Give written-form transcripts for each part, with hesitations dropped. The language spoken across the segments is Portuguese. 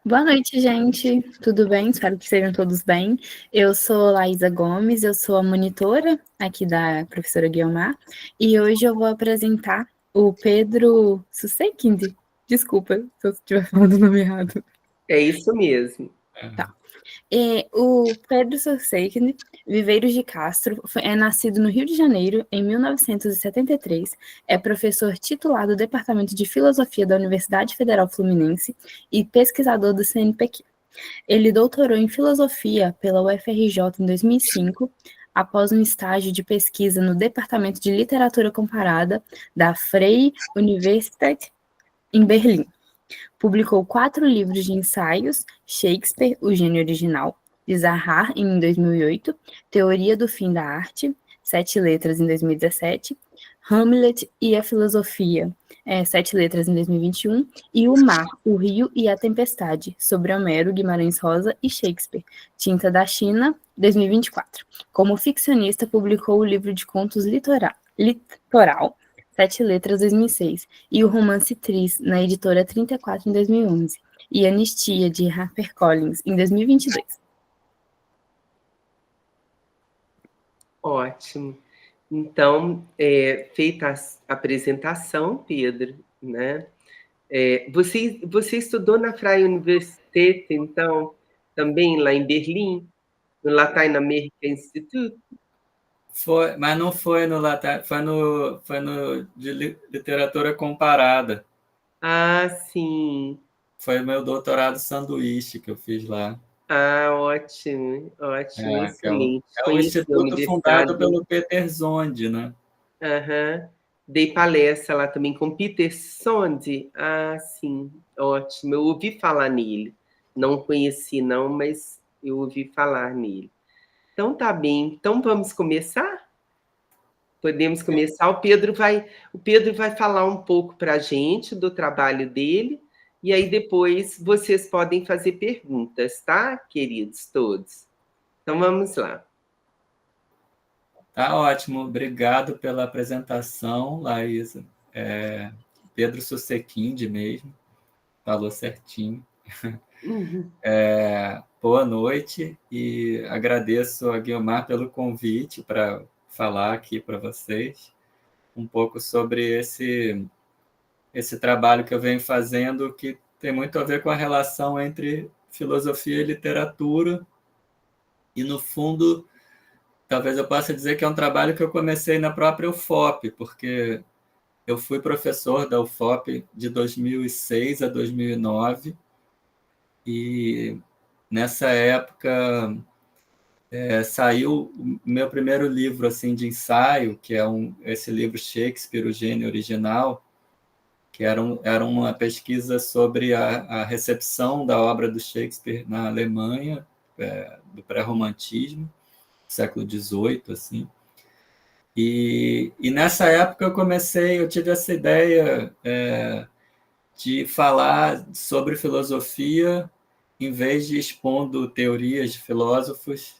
Boa noite, gente. Tudo bem? Espero que estejam todos bem. Eu sou Laísa Gomes, eu sou a monitora aqui da professora Guiomar e hoje eu vou apresentar o Pedro Susequinde. Desculpa se eu estiver falando o nome errado. É isso mesmo. Tá. O Pedro Susequinde Viveiros de Castro é nascido no Rio de Janeiro em 1973, é professor titular do Departamento de Filosofia da Universidade Federal Fluminense e pesquisador do CNPq. Ele doutorou em filosofia pela UFRJ em 2005, após um estágio de pesquisa no Departamento de Literatura Comparada da Freie Universität em Berlim. Publicou 4 livros de ensaios: Shakespeare, o gênio original, de Zaha, em 2008, Teoria do Fim da Arte, 7 letras, em 2017, Hamlet e a Filosofia, 7 letras, em 2021, e O Mar, o Rio e a Tempestade, sobre Homero, Guimarães Rosa e Shakespeare, Tinta da China, 2024. Como ficcionista, publicou o livro de contos Litoral, 7 letras, 2006, e o romance Tris, na editora 34, em 2011, e Anistia, de HarperCollins, em 2022. Ótimo. Então, feita a apresentação, Pedro, né? Você estudou na Freie Universität, então, também lá em Berlim, no Lateinamerika Institute? Foi, mas não foi no Latam, foi no de literatura comparada. Ah, sim. Foi meu doutorado sanduíche que eu fiz lá. Ah, ótimo, ótimo, excelente. É um Conheci a instituto fundado universidade. pelo Peter Zonde, né? Aham. Dei palestra lá também com Peter Sonde. Ah, sim, ótimo. Eu ouvi falar nele. Não conheci, não, mas eu ouvi falar nele. Então tá bem. Então vamos começar? Podemos começar. O Pedro vai falar um pouco para a gente do trabalho dele, e aí depois vocês podem fazer perguntas, tá, queridos todos? Então vamos lá. Tá ótimo, obrigado pela apresentação, Laísa. Pedro Susequinde mesmo, falou certinho. Uhum. Boa noite e agradeço a Guiomar pelo convite para falar aqui para vocês um pouco sobre esse trabalho que eu venho fazendo, que tem muito a ver com a relação entre filosofia e literatura, e, no fundo, talvez eu possa dizer que é um trabalho que eu comecei na própria UFOP, porque eu fui professor da UFOP de 2006 a 2009, e nessa época saiu o meu primeiro livro assim de ensaio, que é esse livro Shakespeare, o gênio original, que era uma pesquisa sobre a recepção da obra do Shakespeare na Alemanha, do pré-romantismo, século XVIII, assim. E nessa época eu tive essa ideia de falar sobre filosofia em vez de expondo teorias de filósofos,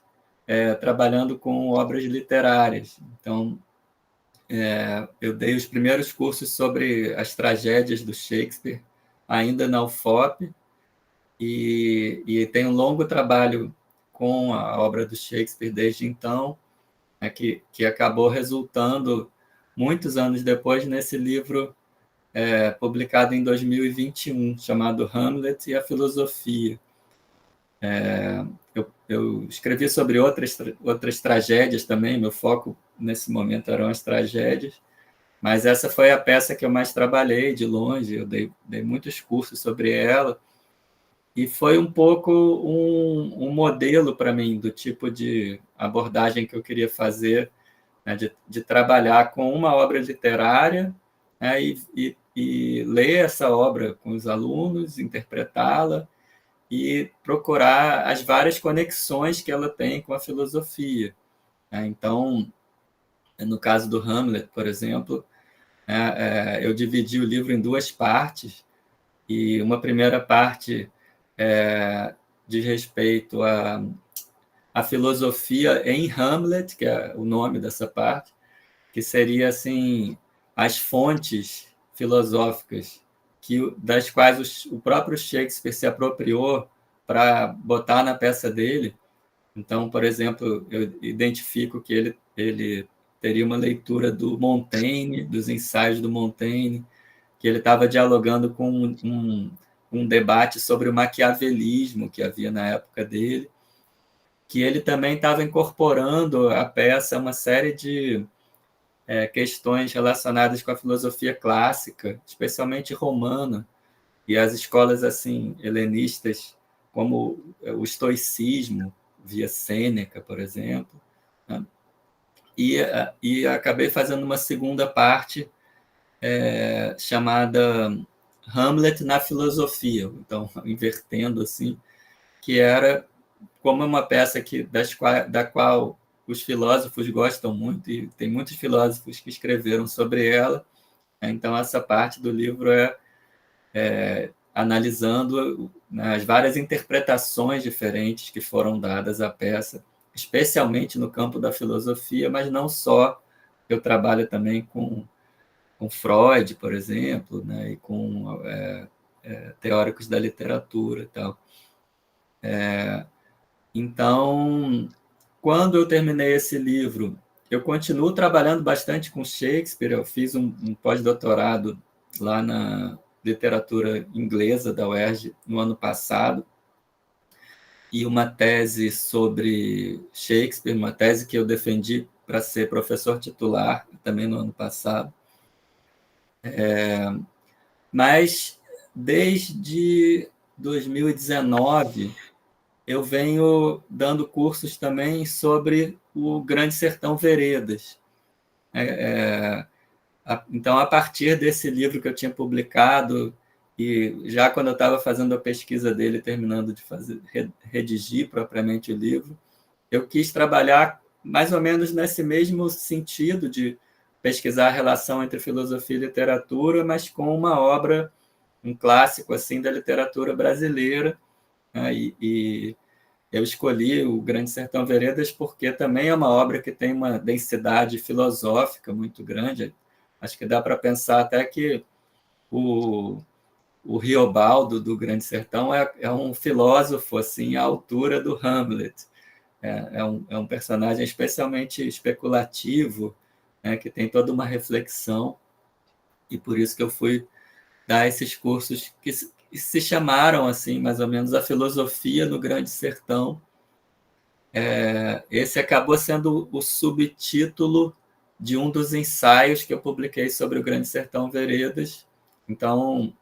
trabalhando com obras literárias. Então, eu dei os primeiros cursos sobre as tragédias do Shakespeare, ainda na UFOP, e tenho um longo trabalho com a obra do Shakespeare desde então, que acabou resultando, muitos anos depois, nesse livro publicado em 2021, chamado Hamlet e a Filosofia. Eu escrevi sobre outras tragédias também, meu foco nesse momento eram as tragédias, mas essa foi a peça que eu mais trabalhei de longe, eu dei muitos cursos sobre ela, e foi um pouco um modelo para mim do tipo de abordagem que eu queria fazer, né, de trabalhar com uma obra literária, né, e ler essa obra com os alunos, interpretá-la e procurar as várias conexões que ela tem com a filosofia, né? Então, no caso do Hamlet, por exemplo, eu dividi o livro em duas partes, e uma primeira parte diz respeito à filosofia em Hamlet, que é o nome dessa parte, que seria assim as fontes filosóficas das quais o próprio Shakespeare se apropriou para botar na peça dele. Então, por exemplo, eu identifico que ele teria uma leitura do Montaigne, dos ensaios do Montaigne, que ele estava dialogando com um debate sobre o maquiavelismo que havia na época dele, que ele também estava incorporando à peça uma série de questões relacionadas com a filosofia clássica, especialmente romana, e as escolas assim helenistas, como o estoicismo, via Sêneca, por exemplo, né? E acabei fazendo uma segunda parte chamada Hamlet na filosofia, então invertendo assim, que era como é uma peça da qual os filósofos gostam muito, e tem muitos filósofos que escreveram sobre ela, então essa parte do livro analisando, né, as várias interpretações diferentes que foram dadas à peça, especialmente no campo da filosofia, mas não só. Eu trabalho também com Freud, por exemplo, né, e com teóricos da literatura e tal. Então, quando eu terminei esse livro, eu continuo trabalhando bastante com Shakespeare. Eu fiz um pós-doutorado lá na literatura inglesa da UERJ no ano passado, e uma tese sobre Shakespeare, uma tese que eu defendi para ser professor titular também no ano passado. Mas desde 2019 eu venho dando cursos também sobre o Grande Sertão Veredas. Então, a partir desse livro que eu tinha publicado, e já quando eu estava fazendo a pesquisa dele, terminando de redigir propriamente o livro, eu quis trabalhar mais ou menos nesse mesmo sentido de pesquisar a relação entre filosofia e literatura, mas com uma obra, um clássico assim da literatura brasileira, né? E eu escolhi o Grande Sertão Veredas porque também é uma obra que tem uma densidade filosófica muito grande. Acho que dá para pensar até que o Riobaldo do Grande Sertão é um filósofo assim à altura do Hamlet. É um personagem especialmente especulativo, né, que tem toda uma reflexão, e por isso que eu fui dar esses cursos que se chamaram assim, mais ou menos, a filosofia no Grande Sertão. Esse acabou sendo o subtítulo de um dos ensaios que eu publiquei sobre o Grande Sertão Veredas. Então,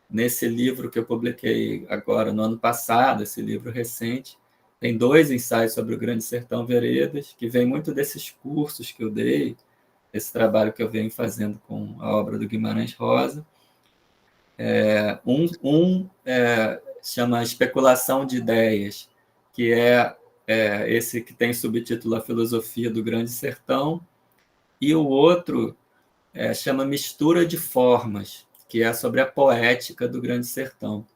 nesse livro que eu publiquei agora no ano passado, esse livro recente, tem 2 ensaios sobre o Grande Sertão Veredas, que vem muito desses cursos que eu dei, esse trabalho que eu venho fazendo com a obra do Guimarães Rosa. Chama Especulação de Ideias, que esse que tem subtítulo A Filosofia do Grande Sertão, e o outro chama Mistura de Formas, que é sobre a poética do Grande Sertão.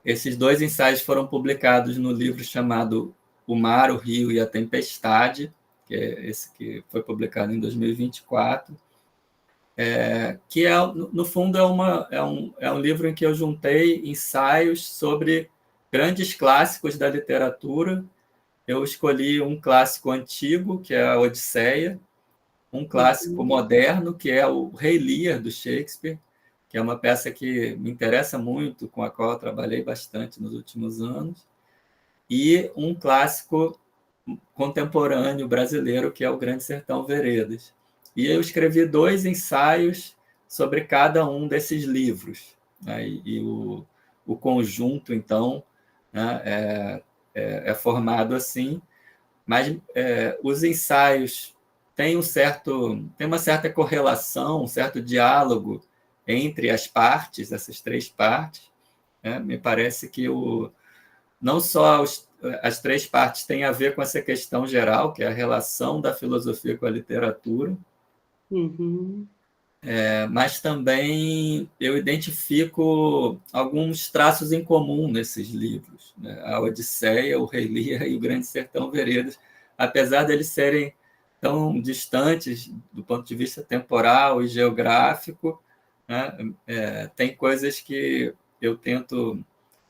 Esses 2 ensaios foram publicados no livro chamado O Mar, o Rio e a Tempestade, que é esse que foi publicado em 2024, que no fundo é um livro em que eu juntei ensaios sobre grandes clássicos da literatura. Eu escolhi um clássico antigo, que é a Odisseia, um clássico moderno, que é o Rei Lear, do Shakespeare, que é uma peça que me interessa muito, com a qual eu trabalhei bastante nos últimos anos, e um clássico contemporâneo brasileiro, que é o Grande Sertão Veredas. E eu escrevi 2 ensaios sobre cada um desses livros, né? E o conjunto, então, né, é formado assim, mas os ensaios têm uma certa correlação, um certo diálogo entre as partes, essas 3 partes, né? Me parece que não só as 3 partes têm a ver com essa questão geral, que é a relação da filosofia com a literatura, mas também eu identifico alguns traços em comum nesses livros, né? A Odisseia, o Rei Lear e o Grande Sertão Veredas, apesar deles serem tão distantes do ponto de vista temporal e geográfico, né? Tem coisas que eu tento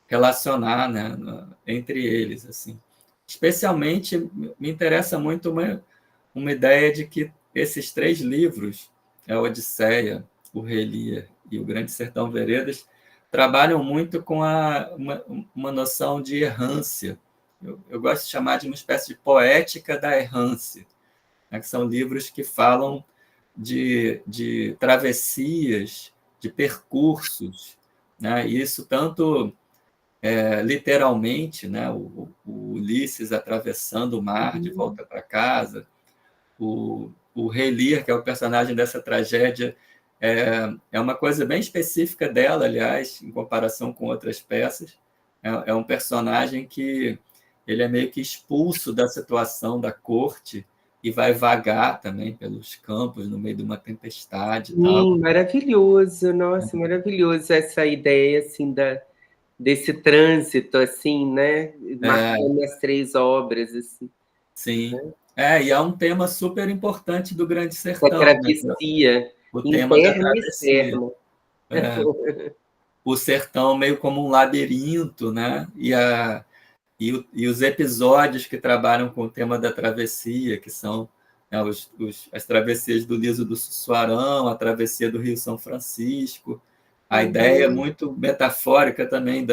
relacionar, né, entre eles, assim. Especialmente me interessa muito uma ideia de que esses 3 livros, a Odisseia, o Rei Lear e o Grande Sertão Veredas, trabalham muito com uma noção de errância. Eu gosto de chamar de uma espécie de poética da errância, né, que são livros que falam de travessias, de percursos, né? E isso tanto literalmente, né? O Ulisses atravessando o mar de volta para casa, o Rei Lear, que é o personagem dessa tragédia, é uma coisa bem específica dela, aliás, em comparação com outras peças. É um personagem que ele é meio que expulso da situação da corte e vai vagar também pelos campos no meio de uma tempestade e tal. Maravilhoso, nossa, maravilhoso essa ideia assim desse trânsito assim, né? Marcando as 3 obras assim. Sim. E é um tema super importante do Grande Da Sertão, né? travessia, O tema da interna e travessia. externa. O sertão meio como um labirinto, né? E os episódios que trabalham com o tema da travessia, que são, né, as travessias do Liso do Sussuarão, a travessia do Rio São Francisco, a ideia muito metafórica também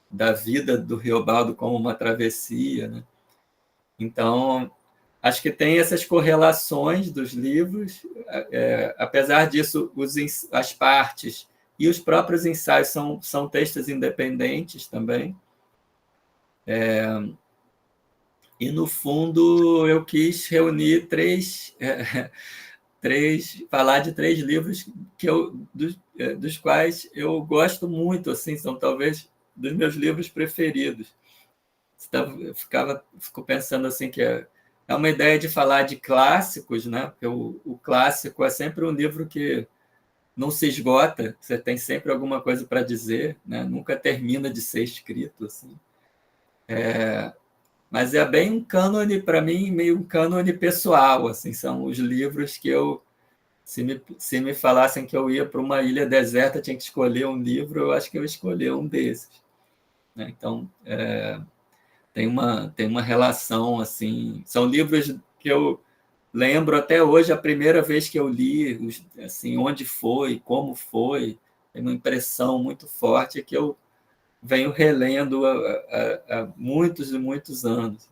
da vida do Riobaldo como uma travessia, né? Então, acho que tem essas correlações dos livros. Apesar disso, as partes e os próprios ensaios são textos independentes também. E, no fundo, eu quis reunir falar de 3 livros dos quais eu gosto muito, assim, são talvez dos meus livros preferidos. Fico pensando assim que é uma ideia de falar de clássicos, né? Porque o clássico é sempre um livro que não se esgota, você tem sempre alguma coisa para dizer, né? Nunca termina de ser escrito, assim. Mas é bem um cânone para mim, meio um cânone pessoal, assim, são os livros que se me falassem que eu ia para uma ilha deserta, tinha que escolher um livro, eu acho que eu escolhi um desses, né? Então, tem uma relação, assim, são livros que eu lembro até hoje a primeira vez que eu li, assim, onde foi, como foi, tem uma impressão muito forte que eu venho relendo há muitos e muitos anos.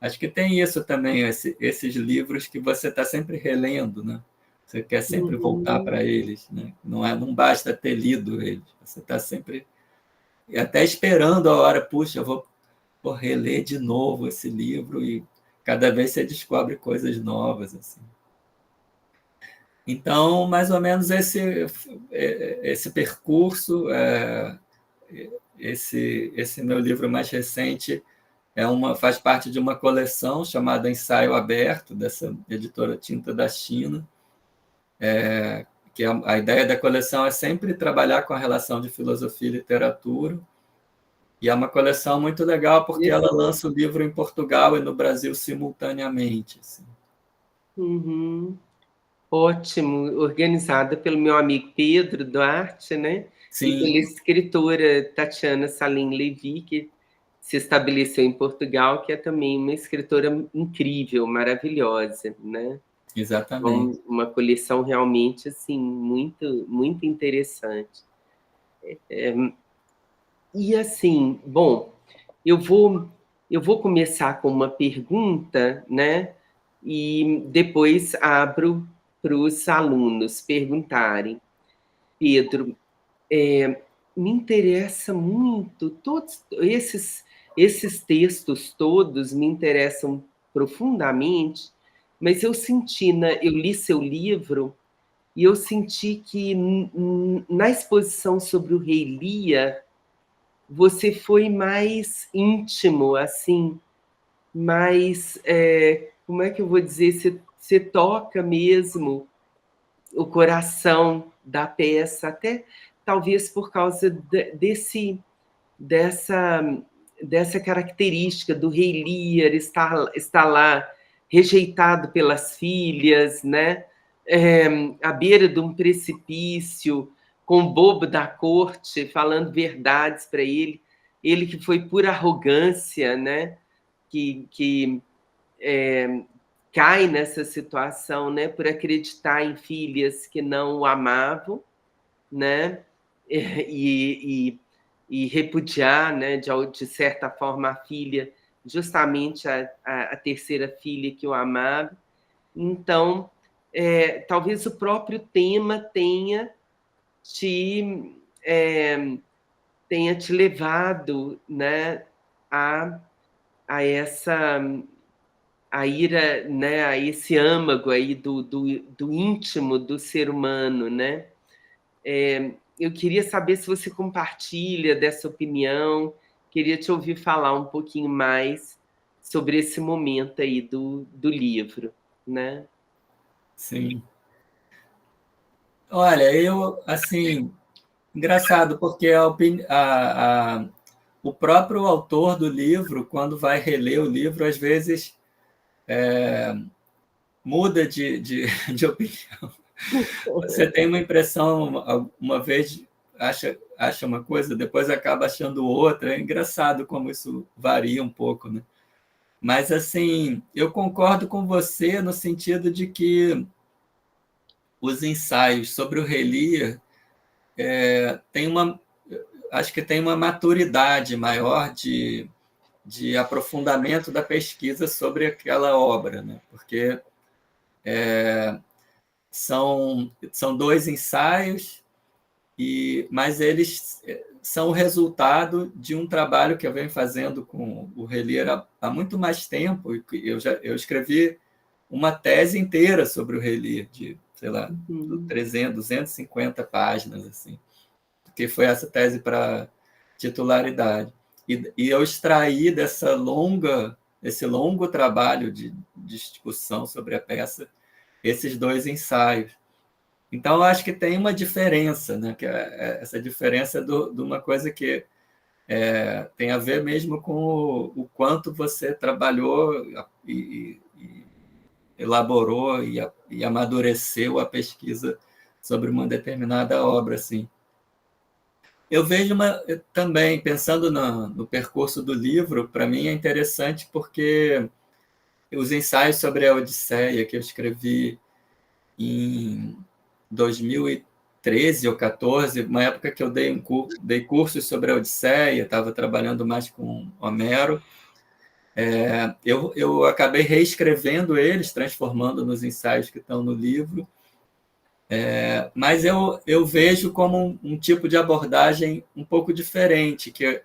Acho que tem isso também, esses livros que você está sempre relendo, né? Você quer sempre voltar para eles, né? Não basta ter lido eles, você está sempre até esperando a hora, puxa, eu vou reler de novo esse livro e cada vez você descobre coisas novas, assim. Então, mais ou menos esse percurso, esse meu livro mais recente faz parte de uma coleção chamada Ensaio Aberto, dessa editora Tinta da China, que a ideia da coleção é sempre trabalhar com a relação de filosofia e literatura. E é uma coleção muito legal porque ela lança o livro em Portugal e no Brasil simultaneamente. Assim. Ótimo, organizada pelo meu amigo Pedro Duarte, né? Sim. E pela escritora Tatiana Salim Levi, que se estabeleceu em Portugal, que é também uma escritora incrível, maravilhosa, né? Exatamente. Uma coleção realmente assim muito, muito interessante. E assim, bom, eu vou começar com uma pergunta, né? E depois abro para os alunos perguntarem. Pedro, me interessa muito, todos esses textos todos me interessam profundamente, mas eu li seu livro e eu senti que na exposição sobre o Rei Lear, você foi mais íntimo, assim, mais, como é que eu vou dizer, você toca mesmo o coração da peça, até talvez por causa dessa característica do Rei Lear estar lá rejeitado pelas filhas, né? à beira de um precipício, com o bobo da corte falando verdades para ele que foi por arrogância, né, que cai nessa situação, né, por acreditar em filhas que não o amavam, né, e repudiar, né, de certa forma, a filha, justamente a terceira filha que o amava. Então, talvez o próprio tema tenha te levado, né, a essa a ir né, a esse âmago aí do íntimo do ser humano, né? Eu queria saber se você compartilha dessa opinião, queria te ouvir falar um pouquinho mais sobre esse momento aí do livro, né? Sim. Olha, eu, assim, engraçado, porque o próprio autor do livro, quando vai reler o livro, às vezes muda de opinião. Você tem uma impressão, uma vez acha uma coisa, depois acaba achando outra. É engraçado como isso varia um pouco, né? Mas, assim, eu concordo com você no sentido de que os ensaios sobre o Rei Lear acho que tem uma maturidade maior de aprofundamento da pesquisa sobre aquela obra, né? Porque são dois ensaios, mas eles são o resultado de um trabalho que eu venho fazendo com o Rei Lear há muito mais tempo. Eu escrevi uma tese inteira sobre o Rei Lear, de, sei lá, 300, 250 páginas, assim, que foi essa tese para titularidade. E eu extraí desse longo trabalho de discussão sobre a peça esses dois ensaios. Então, eu acho que tem uma diferença, né? Que é essa diferença de uma coisa que tem a ver mesmo com o quanto você trabalhou e elaborou e amadureceu a pesquisa sobre uma determinada obra, assim. Eu vejo também, pensando no percurso do livro, para mim é interessante porque os ensaios sobre a Odisseia que eu escrevi em 2013 ou 14, uma época que eu dei cursos sobre a Odisseia, estava trabalhando mais com Homero, eu acabei reescrevendo eles, transformando nos ensaios que estão no livro, mas eu vejo como um tipo de abordagem um pouco diferente, que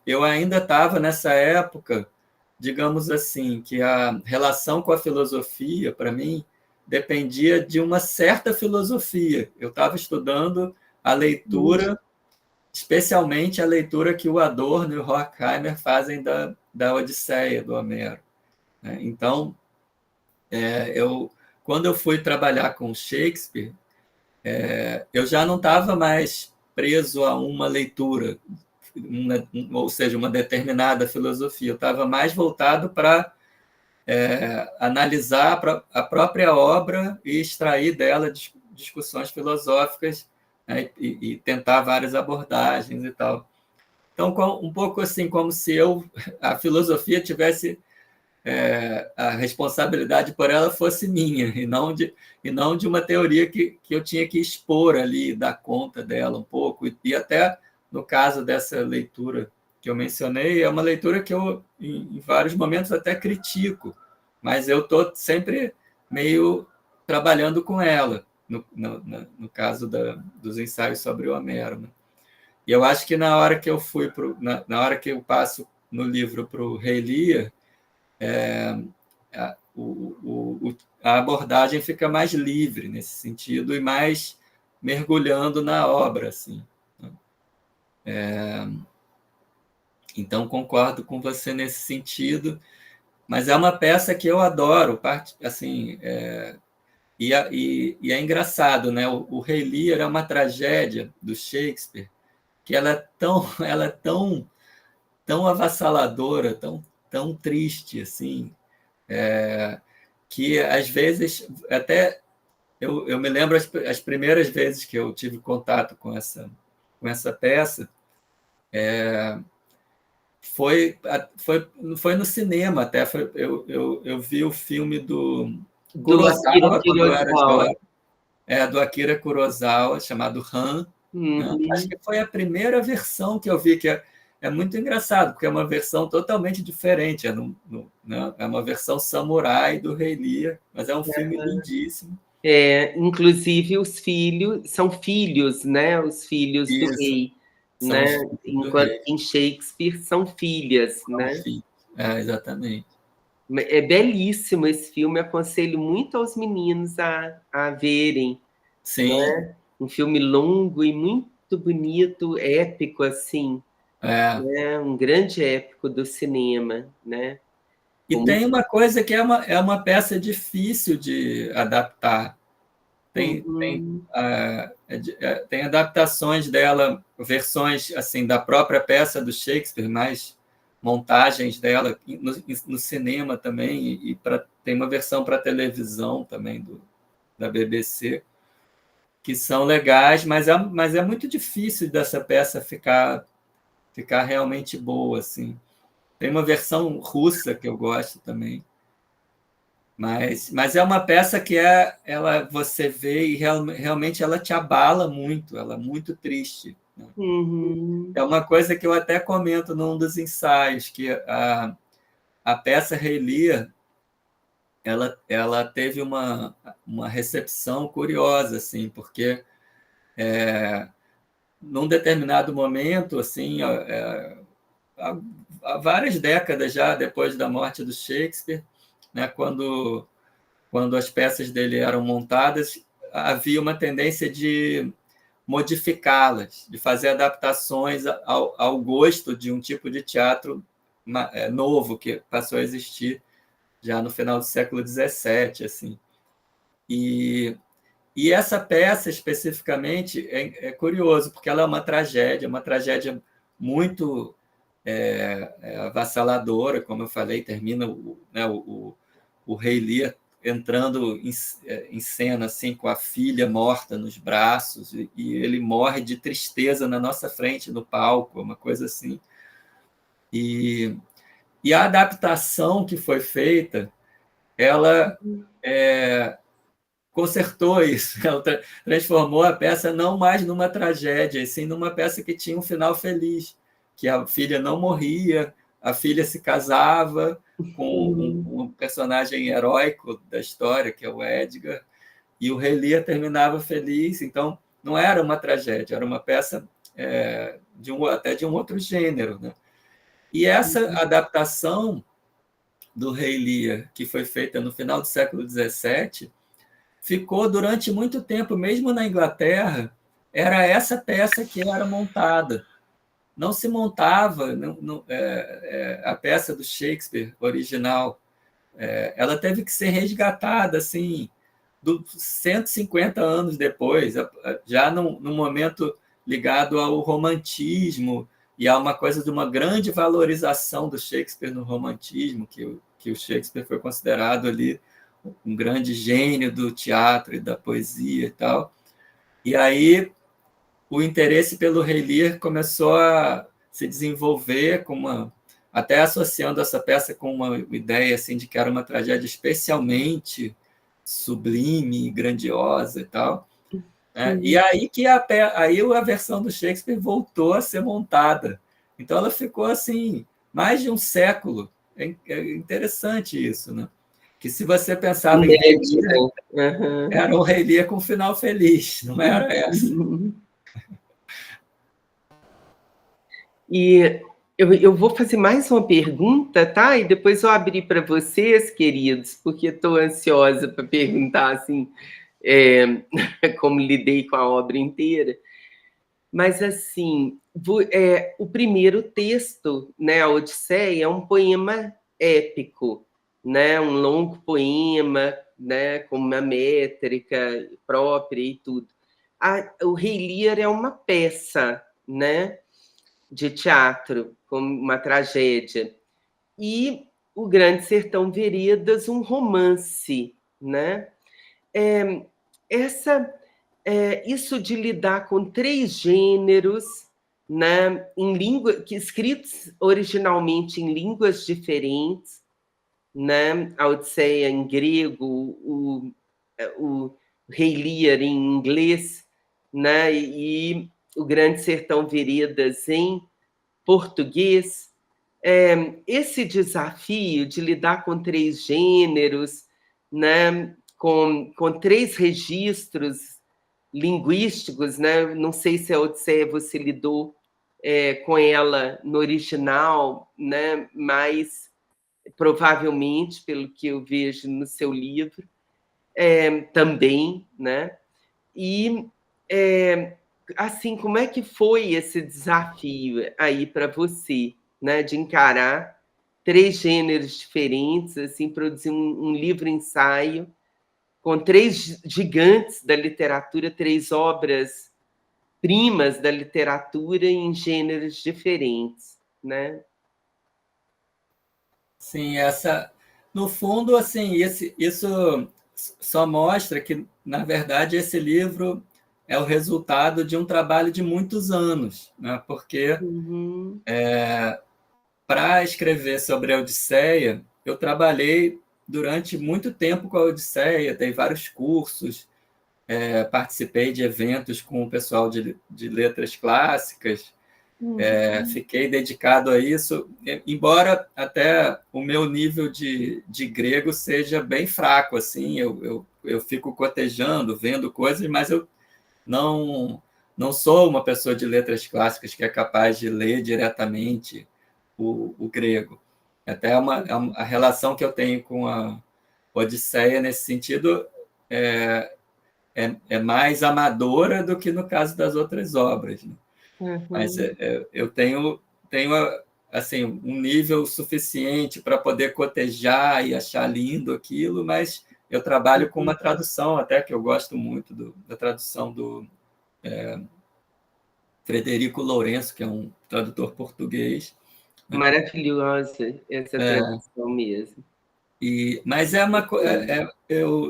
eu ainda estava nessa época, digamos assim, que a relação com a filosofia, para mim, dependia de uma certa filosofia. Eu estava estudando a leitura, especialmente a leitura que o Adorno e o Horkheimer fazem da Odisseia, do Homero. Então, quando eu fui trabalhar com Shakespeare, eu já não estava mais preso a uma leitura, ou seja, uma determinada filosofia. Eu estava mais voltado para analisar a própria obra e extrair dela discussões filosóficas, né, e tentar várias abordagens e tal. Então, um pouco assim, como se a filosofia tivesse a responsabilidade por ela fosse minha, e não de uma teoria que eu tinha que expor ali, dar conta dela um pouco. E até no caso dessa leitura que eu mencionei, é uma leitura que eu, em vários momentos, até critico, mas eu estou sempre meio trabalhando com ela, no caso dos ensaios sobre o Homero, né? E eu acho que na hora que na hora que eu passo no livro para o Rei Lear, a abordagem fica mais livre nesse sentido e mais mergulhando na obra, assim. Então, concordo com você nesse sentido, mas é uma peça que eu adoro, assim, e é engraçado, né? O Rei Lear é uma tragédia do Shakespeare que ela é tão avassaladora, tão triste, assim, que às vezes até eu me lembro as primeiras vezes que eu tive contato com essa peça, foi no cinema até. Eu vi o filme do Do Akira Kurosawa quando eu era Kurosawa. jovem, do Akira Kurosawa, chamado Han, né? Acho que foi a primeira versão que eu vi, que é muito engraçado, porque é uma versão totalmente diferente, né? É uma versão samurai do Rei Lear, mas é um filme lindíssimo. Inclusive os filhos são filhos, né? Os filhos do Isso, rei, são né? os filhos do Enquanto rei. em Shakespeare são filhas, São né? filhos. Exatamente. É belíssimo esse filme, aconselho muito aos meninos a verem, Sim, né? Um filme longo e muito bonito, épico, assim, né? Um grande épico do cinema, né? E tem uma coisa que é uma peça difícil de adaptar. Uhum. Tem adaptações dela, versões assim da própria peça do Shakespeare, mais montagens dela no cinema também, e tem uma versão para televisão também da BBC, que são legais, mas é muito difícil dessa peça ficar realmente boa, assim. Tem uma versão russa que eu gosto também, mas é uma peça que você vê e realmente ela te abala muito, ela é muito triste, né? Uhum. É uma coisa que eu até comento num dos ensaios, que a peça Rei Lear, ela teve uma recepção curiosa, assim, porque num determinado momento, assim, há várias décadas já depois da morte do Shakespeare, né, quando as peças dele eram montadas, havia uma tendência de modificá-las, de fazer adaptações ao gosto de um tipo de teatro novo que passou a existir já no final do século XVII, assim. E essa peça especificamente curioso, porque ela é uma tragédia muito avassaladora, como eu falei, termina o Rei Lear entrando em cena assim com a filha morta nos braços, e ele morre de tristeza na nossa frente no palco, uma coisa assim. E a adaptação que foi feita, ela consertou isso, ela transformou a peça não mais numa tragédia, e sim numa peça que tinha um final feliz, que a filha não morria, a filha se casava com um personagem heróico da história, que é o Edgar, e o Rei Lear terminava feliz. Então não era uma tragédia, era uma peça até de um outro gênero, né? E essa adaptação do Rei Lear, que foi feita no final do século XVII, ficou durante muito tempo, mesmo na Inglaterra, era essa peça que era montada. Não se montava a peça do Shakespeare original. Ela teve que ser resgatada assim, 150 anos depois, já num momento ligado ao romantismo e a uma coisa de uma grande valorização do Shakespeare no romantismo, que o Shakespeare foi considerado ali um grande gênio do teatro e da poesia e tal. E aí o interesse pelo Rei Lear começou a se desenvolver até associando essa peça com uma ideia assim de que era uma tragédia especialmente sublime e grandiosa e tal. E aí a versão do Shakespeare voltou a ser montada. Então ela ficou assim mais de um século. É interessante isso, né? Que se você pensava em Rei Lear, era um Rei Lear com um final feliz, não era essa. E eu vou fazer mais uma pergunta, tá? E depois eu abrir para vocês, queridos, porque estou ansiosa para perguntar assim, como lidei com a obra inteira. Mas assim, o primeiro texto, né, a Odisseia, é um poema épico, né? Um longo poema, né, com uma métrica própria e tudo. O Rei Lear é uma peça, né, de teatro, como uma tragédia. E O Grande Sertão Veredas, um romance, né? Isso de lidar com 3 gêneros, né, escritos originalmente em línguas diferentes, né? A Odisseia em grego, o Rei Lear em inglês, né? E o Grande Sertão Veredas em português. Esse desafio de lidar com 3 gêneros, né? com 3 registros linguísticos, né? Não sei se a Odisseia você lidou com ela no original, né? Mas provavelmente, pelo que eu vejo no seu livro, também, né? E assim, como é que foi esse desafio aí para você, né? De encarar 3 gêneros diferentes, assim, produzir um livro-ensaio com 3 gigantes da literatura, 3 obras primas da literatura em gêneros diferentes, né? Sim, no fundo, assim, isso só mostra que, na verdade, esse livro é o resultado de um trabalho de muitos anos, né? Porque para escrever sobre a Odisseia, eu trabalhei durante muito tempo com a Odisseia, dei vários cursos, participei de eventos com o pessoal de letras clássicas, fiquei dedicado a isso, embora até o meu nível de grego seja bem fraco, assim, eu fico cotejando, vendo coisas, mas eu não sou uma pessoa de letras clássicas que é capaz de ler diretamente o grego. Até a relação que eu tenho com a Odisseia, nesse sentido, é mais amadora do que no caso das outras obras, né? Mas eu tenho assim, um nível suficiente para poder cotejar e achar lindo aquilo, mas eu trabalho com uma tradução, até que eu gosto muito da tradução do Frederico Lourenço, que é um tradutor português. Maravilhosa essa tradução mesmo. Mas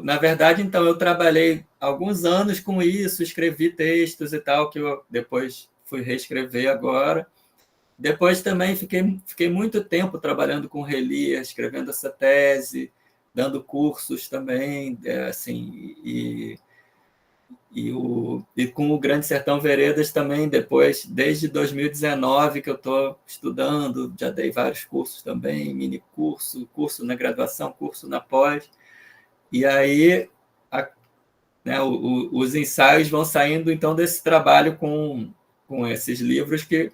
na verdade, então, eu trabalhei alguns anos com isso, escrevi textos e tal, que eu depois fui reescrever agora. Depois também fiquei muito tempo trabalhando com Relia, escrevendo essa tese, dando cursos também, assim, e com o Grande Sertão Veredas também, depois, desde 2019 que eu estou estudando, já dei vários cursos também, mini curso na graduação, curso na pós, e aí né, os ensaios vão saindo então desse trabalho com esses livros que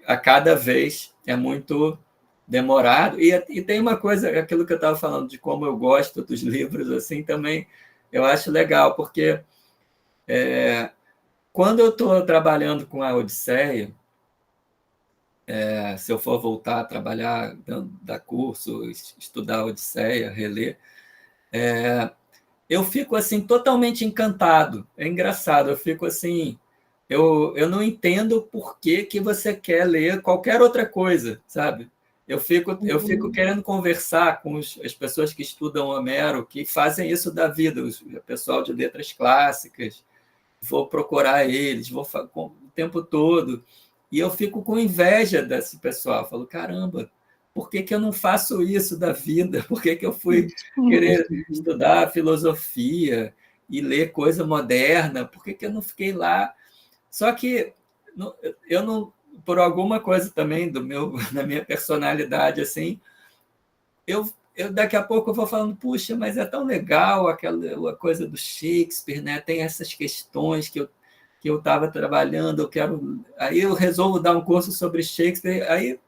a cada vez é muito demorado, e tem uma coisa, aquilo que eu estava falando de como eu gosto dos livros, assim, também eu acho legal, porque quando eu estou trabalhando com a Odisseia, se eu for voltar a trabalhar, dar curso, estudar a Odisseia, reler, eu fico assim totalmente encantado. É engraçado, eu fico assim, eu não entendo por que você quer ler qualquer outra coisa, sabe? Eu fico querendo conversar com as pessoas que estudam Homero, que fazem isso da vida, o pessoal de letras clássicas. Vou procurar eles, o tempo todo. E eu fico com inveja desse pessoal. Eu falo, caramba, por que eu não faço isso da vida? Por que eu fui querer estudar filosofia e ler coisa moderna? Por que eu não fiquei lá? Só que eu não, por alguma coisa também da minha personalidade, assim, eu daqui a pouco eu vou falando, puxa, mas é tão legal aquela coisa do Shakespeare, né? Tem essas questões que eu estava trabalhando, aí eu resolvo dar um curso sobre Shakespeare, aí,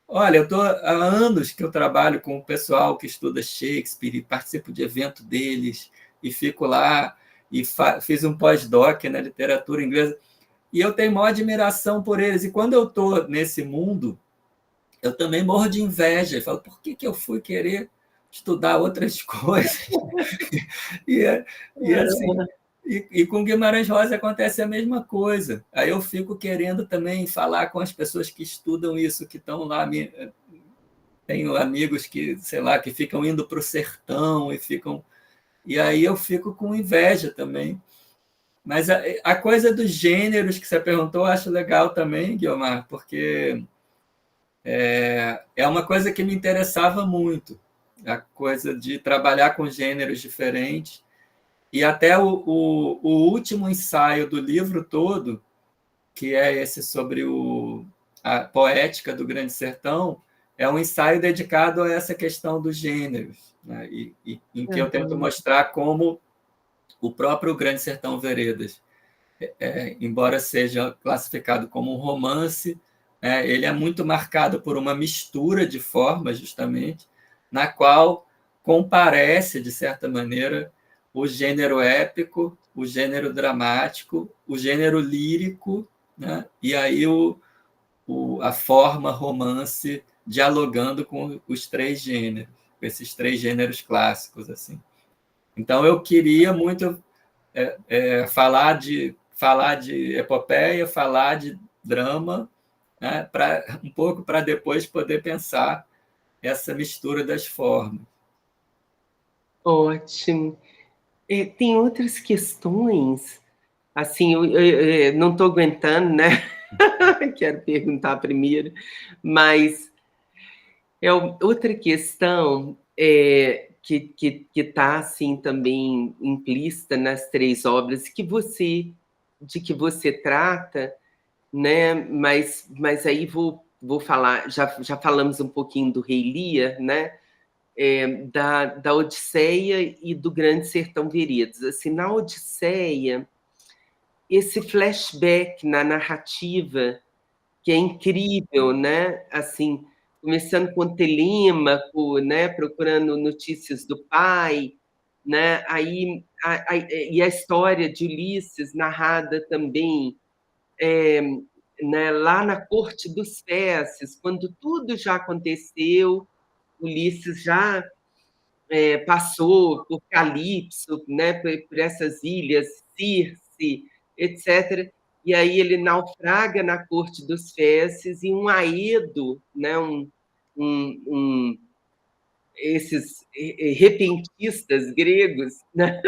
olha, eu estou há anos que eu trabalho com o pessoal que estuda Shakespeare e participo de evento deles, e fico lá, e fiz um pós-doc na literatura inglesa, e eu tenho maior admiração por eles, e quando eu estou nesse mundo, eu também morro de inveja. Eu falo, por que eu fui querer estudar outras coisas? E com Guimarães Rosa acontece a mesma coisa. Aí eu fico querendo também falar com as pessoas que estudam isso, que estão lá tenho amigos que, sei lá, que ficam indo para o sertão e aí eu fico com inveja também. Mas a coisa dos gêneros que você perguntou, eu acho legal também, Guiomar, porque é uma coisa que me interessava muito, a coisa de trabalhar com gêneros diferentes. E até o último ensaio do livro todo, que é esse sobre a poética do Grande Sertão, é um ensaio dedicado a essa questão dos gêneros, né? Em que eu tento mostrar como o próprio Grande Sertão Veredas, embora seja classificado como um romance, ele é muito marcado por uma mistura de formas, justamente, na qual comparece, de certa maneira, o gênero épico, o gênero dramático, o gênero lírico, né? E aí a forma romance dialogando com os três gêneros, com esses três gêneros clássicos, assim. Então eu queria muito falar de epopeia, falar de drama, né, um pouco para depois poder pensar essa mistura das formas. Ótimo. Tem outras questões, assim, eu não estou aguentando, né? Quero perguntar primeiro, mas outra questão que está assim também implícita nas três obras de que você trata, né? Mas aí vou falar, já falamos um pouquinho do Rei Lear, né? Da Odisseia e do Grande Sertão Veredas. Assim, na Odisseia, esse flashback na narrativa que é incrível, né? Assim, começando com Telêmaco, né? Procurando notícias do pai, né? Aí e a história de Ulisses narrada também, né? Lá na corte dos Fécios, quando tudo já aconteceu, Ulisses já passou por Calipso, né? Por essas ilhas, Circe, etc. E aí ele naufraga na corte dos Fécios e um Aedo, né, esses repentistas gregos, né,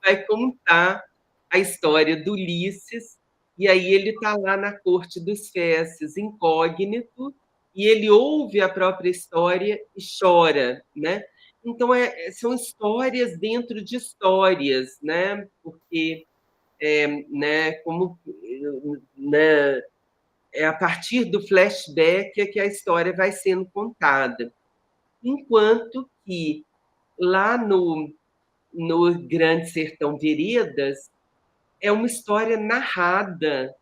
vai contar a história do Ulisses, e aí ele está lá na corte dos Fécios, incógnito, e ele ouve a própria história e chora, né? Então, são histórias dentro de histórias, né? Porque né, como né, a partir do flashback que a história vai sendo contada. Enquanto que lá no Grande Sertão Veredas é uma história narrada,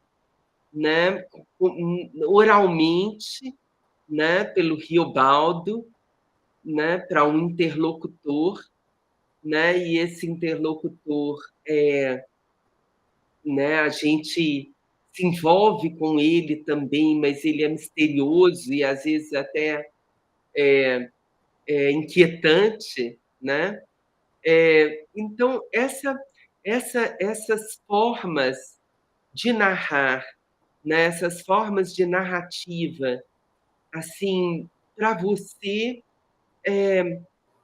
né, oralmente, né, pelo Riobaldo, né, para um interlocutor, né, e esse interlocutor né, a gente se envolve com ele também, mas ele é misterioso e às vezes até inquietante, né? Então essas formas de narrar, né, essas formas de narrativa, assim, para você,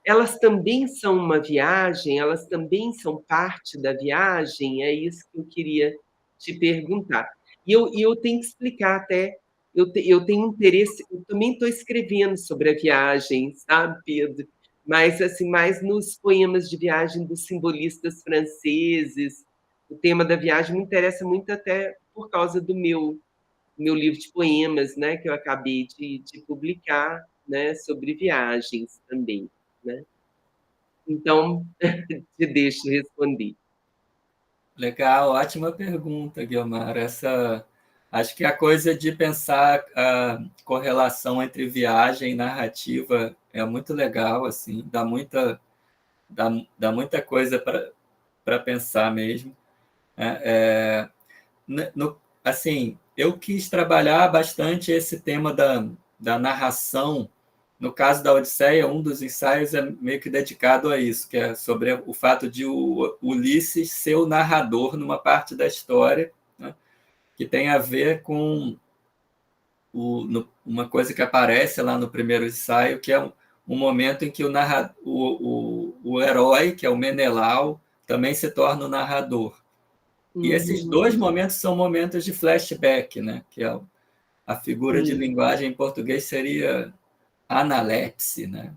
elas também são uma viagem, elas também são parte da viagem? É isso que eu queria te perguntar. E eu tenho que explicar até, eu tenho interesse, eu também estou escrevendo sobre a viagem, sabe, Pedro? Mas, assim, mais nos poemas de viagem dos simbolistas franceses. O tema da viagem me interessa muito até por causa do meu livro de poemas, né, que eu acabei de publicar, né, sobre viagens também, né? Então, te deixo responder. Legal, ótima pergunta, Guilmar. Acho que a coisa de pensar a correlação entre viagem e narrativa é muito legal, assim, dá muita coisa para pensar mesmo. Assim, eu quis trabalhar bastante esse tema da narração. No caso da Odisseia, um dos ensaios é meio que dedicado a isso, que é sobre o fato de o Ulisses ser o narrador numa parte da história, né, que tem a ver com uma coisa que aparece lá no primeiro ensaio, que é um momento em que o herói, que é o Menelau, também se torna o narrador. E esses dois momentos são momentos de flashback, né? Que é a figura de linguagem em português seria analepse, né?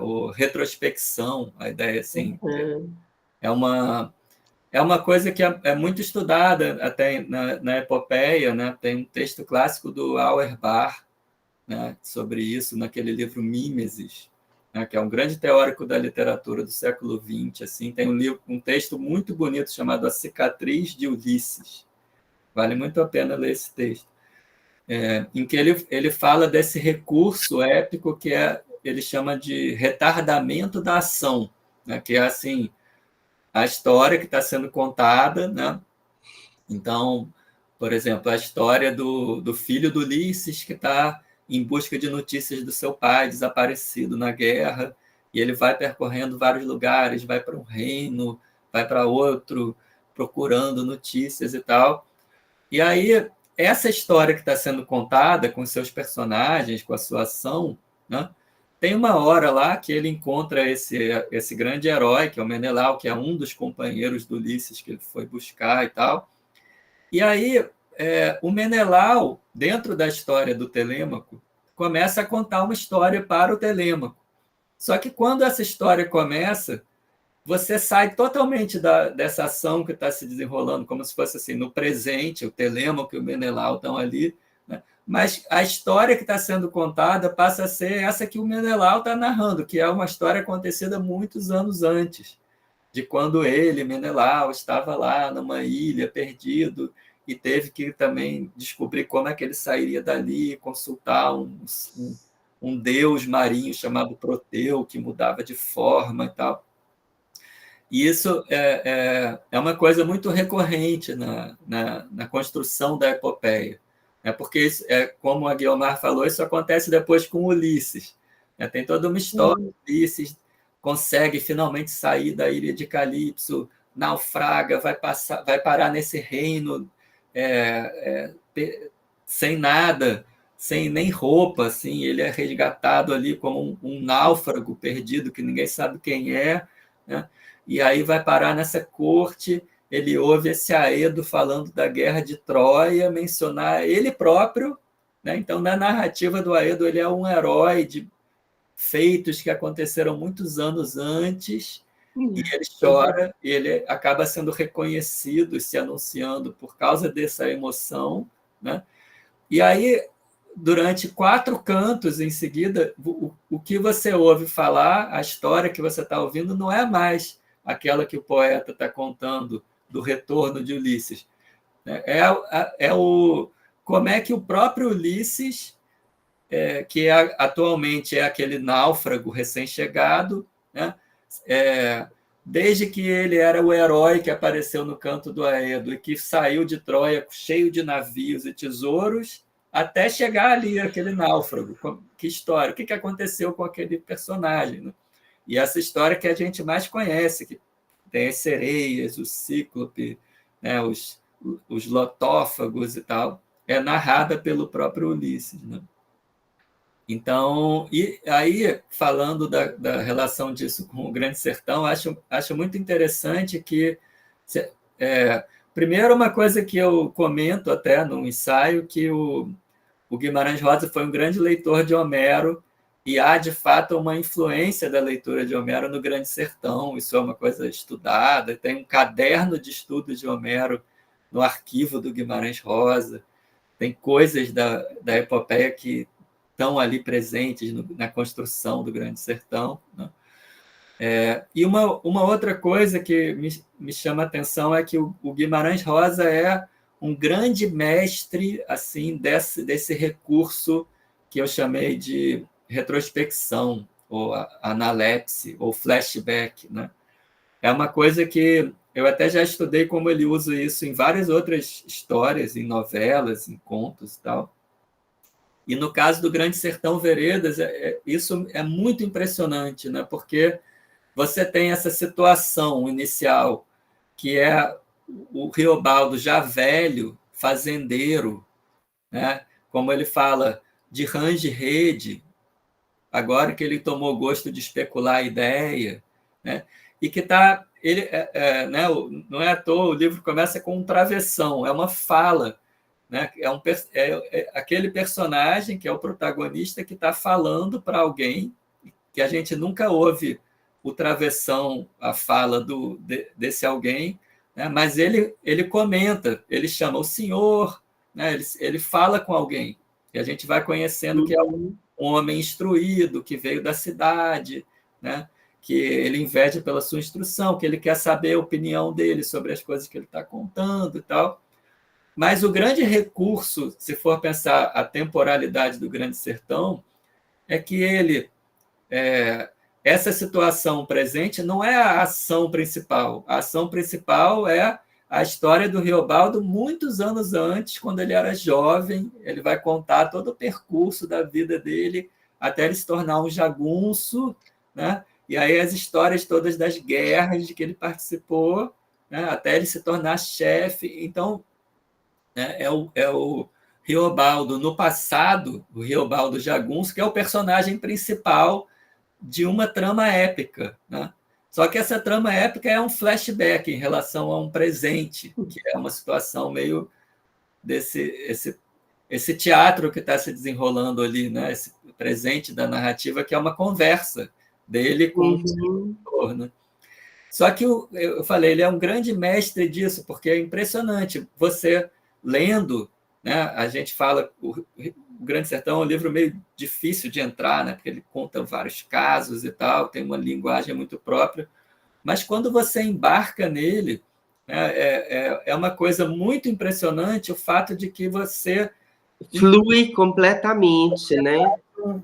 Ou retrospecção, a ideia assim. É uma coisa que é muito estudada até na epopeia, né? Tem um texto clássico do Auerbach, né, sobre isso, naquele livro Mimesis, né, que é um grande teórico da literatura do século XX. Assim, tem um texto muito bonito chamado A Cicatriz de Ulisses. Vale muito a pena ler esse texto. Em que ele fala desse recurso épico que ele chama de retardamento da ação, né, que é assim, a história que está sendo contada, né? Então, por exemplo, a história do filho do Ulisses que está em busca de notícias do seu pai desaparecido na guerra, e ele vai percorrendo vários lugares, vai para um reino, vai para outro, procurando notícias e tal. E aí, essa história que está sendo contada com seus personagens, com a sua ação, né? Tem uma hora lá que ele encontra esse grande herói, que é o Menelau, que é um dos companheiros do Ulisses que ele foi buscar e tal. E aí, o Menelau, dentro da história do Telêmaco, começa a contar uma história para o Telêmaco. Só que quando essa história começa, você sai totalmente dessa ação que está se desenrolando, como se fosse assim, no presente, o Telêmaco e o Menelau estão ali, né? Mas a história que está sendo contada passa a ser essa que o Menelau está narrando, que é uma história acontecida muitos anos antes, de quando ele, Menelau, estava lá numa ilha, perdido, e teve que também descobrir como é que ele sairia dali, consultar um deus marinho chamado Proteu, que mudava de forma e tal. E isso é uma coisa muito recorrente na construção da epopeia, né? Porque, como a Guiomar falou, isso acontece depois com Ulisses, né? Tem toda uma história. Ulisses consegue finalmente sair da ilha de Calipso, naufraga, vai parar nesse reino sem nada, sem nem roupa, assim. Ele é resgatado ali como um náufrago perdido, que ninguém sabe quem é, né? E aí vai parar nessa corte, ele ouve esse Aedo falando da guerra de Troia, mencionar ele próprio, né? Então, na narrativa do Aedo, ele é um herói de feitos que aconteceram muitos anos antes, e ele chora, e ele acaba sendo reconhecido, se anunciando por causa dessa emoção, né? E aí, durante 4 cantos em seguida, o que você ouve falar, a história que você está ouvindo, não é mais aquela que o poeta está contando do retorno de Ulisses. Como é que o próprio Ulisses, que atualmente é aquele náufrago recém-chegado, né? Desde que ele era o herói que apareceu no canto do Aedo e que saiu de Troia cheio de navios e tesouros, até chegar ali, aquele náufrago. Que história? O que aconteceu com aquele personagem, né? E essa história que a gente mais conhece, que tem as sereias, o cíclope, né, os lotófagos e tal, é narrada pelo próprio Ulisses, né? Então, e aí, falando da relação disso com o Grande Sertão, acho muito interessante que, primeiro, uma coisa que eu comento até no ensaio, que o Guimarães Rosa foi um grande leitor de Homero, e há, de fato, uma influência da leitura de Homero no Grande Sertão. Isso é uma coisa estudada. Tem um caderno de estudo de Homero no arquivo do Guimarães Rosa. Tem coisas da epopeia que estão ali presentes na construção do Grande Sertão, né? E uma outra coisa que me chama a atenção é que o Guimarães Rosa é um grande mestre assim desse recurso que eu chamei de retrospecção, ou analepse, ou flashback, né? É uma coisa que eu até já estudei como ele usa isso em várias outras histórias, em novelas, em contos e tal. E no caso do Grande Sertão Veredas, isso é muito impressionante, né? Porque você tem essa situação inicial, que é o Riobaldo já velho, fazendeiro, né? como ele fala de range-rede, agora que ele tomou gosto de especular a ideia, né? E que está... né, não é à toa, o livro começa com um travessão, é uma fala, né? Aquele personagem que é o protagonista que está falando para alguém, que a gente nunca ouve o travessão, a fala desse alguém, né? Mas ele comenta, ele chama o senhor, né? Ele fala com alguém, e a gente vai conhecendo que é um homem instruído, que veio da cidade, né? Que ele inveja pela sua instrução, que ele quer saber a opinião dele sobre as coisas que ele está contando e tal. Mas o grande recurso, se for pensar a temporalidade do Grande Sertão, é que essa situação presente não é a ação principal. A ação principal é a história do Riobaldo muitos anos antes, quando ele era jovem. Ele vai contar todo o percurso da vida dele até ele se tornar um jagunço, né? E aí as histórias todas das guerras de que ele participou, né? Até ele se tornar chefe. Então, né, é o Riobaldo no passado, o Riobaldo jagunço, que é o personagem principal de uma trama épica, né? Só que essa trama épica é um flashback em relação a um presente, que é uma situação meio esse teatro que está se desenrolando ali, né? Esse presente da narrativa, que é uma conversa dele com o escritor, né? Só que eu falei, ele é um grande mestre disso, porque é impressionante. Você lendo, né? A gente fala, o Grande Sertão é um livro meio difícil de entrar, né? Porque ele conta vários casos e tal, tem uma linguagem muito própria. Mas quando você embarca nele, né, é uma coisa muito impressionante o fato de que você flui completamente, né?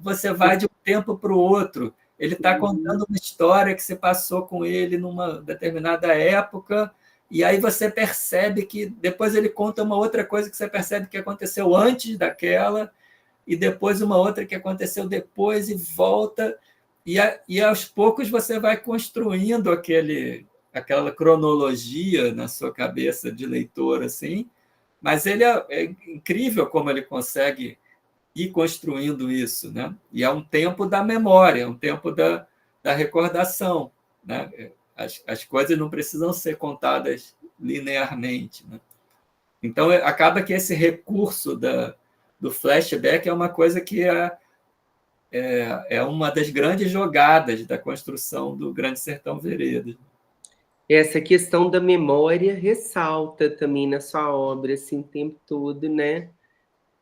Você vai de um tempo para o outro. Ele está contando uma história que se passou com ele numa determinada época, e aí você percebe que depois ele conta uma outra coisa que você percebe que aconteceu antes daquela, e depois uma outra que aconteceu depois e volta, e aos poucos você vai construindo aquela cronologia na sua cabeça de leitor, assim, mas ele é incrível como ele consegue ir construindo isso, né? E é um tempo da memória, é um tempo da recordação, né? As coisas não precisam ser contadas linearmente, né? Então, acaba que esse recurso do flashback é uma coisa que é uma das grandes jogadas da construção do Grande Sertão Veredas. Essa questão da memória ressalta também na sua obra, assim, o tempo todo, né?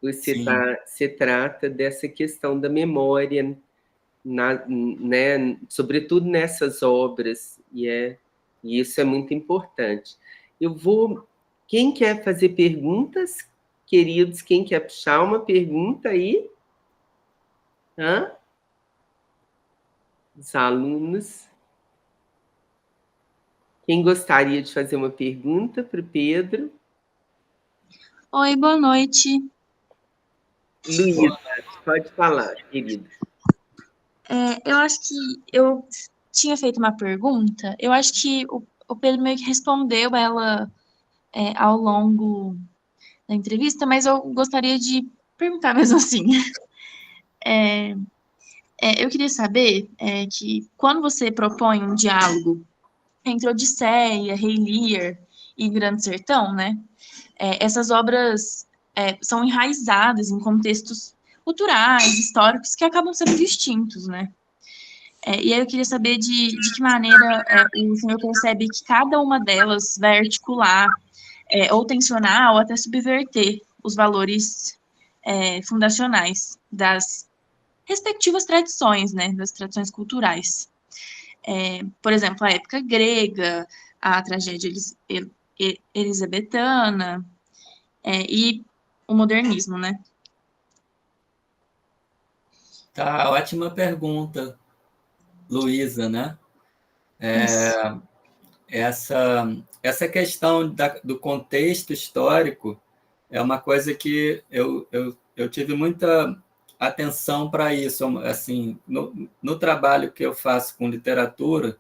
Você trata dessa questão da memória, né? Sobretudo nessas obras, e isso é muito importante. Quem quer fazer perguntas, queridos? Quem quer puxar uma pergunta aí? Os alunos. Quem gostaria de fazer uma pergunta para o Pedro? Oi, boa noite. Luísa, pode falar, querida. Eu acho que eu tinha feito uma pergunta, eu acho que o Pedro meio que respondeu ela ao longo da entrevista, mas eu gostaria de perguntar mesmo assim. Eu queria saber que quando você propõe um diálogo entre Odisseia, Rei Lear e Grande Sertão, né? Essas obras são enraizadas em contextos culturais, históricos, que acabam sendo distintos, né? E aí eu queria saber de que maneira o senhor percebe que cada uma delas vai articular, ou tensionar, ou até subverter os valores fundacionais das respectivas tradições, né? Das tradições culturais. Por exemplo, a época grega, a tragédia elisabetana, e o modernismo, né? Tá, ótima pergunta, Luísa, né? Essa questão do contexto histórico é uma coisa que eu tive muita atenção para isso. Assim, no trabalho que eu faço com literatura,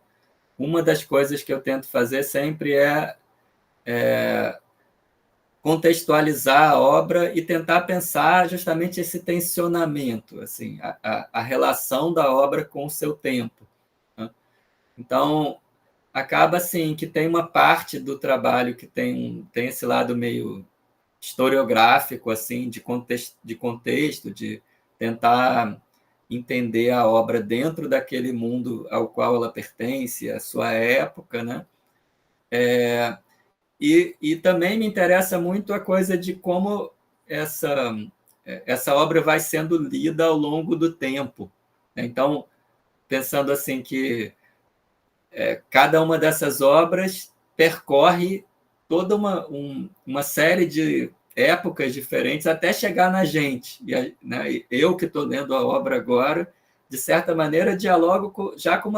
uma das coisas que eu tento fazer sempre é contextualizar a obra e tentar pensar justamente esse tensionamento, assim, a relação da obra com o seu tempo, né? Então, acaba assim que tem uma parte do trabalho que tem esse lado meio historiográfico, assim, de tentar entender a obra dentro daquele mundo ao qual ela pertence, a sua época, né? E também me interessa muito a coisa de como essa obra vai sendo lida ao longo do tempo. Então, pensando assim que cada uma dessas obras percorre toda uma série de épocas diferentes até chegar na gente. Né, eu que estou lendo a obra agora, de certa maneira, dialogo já com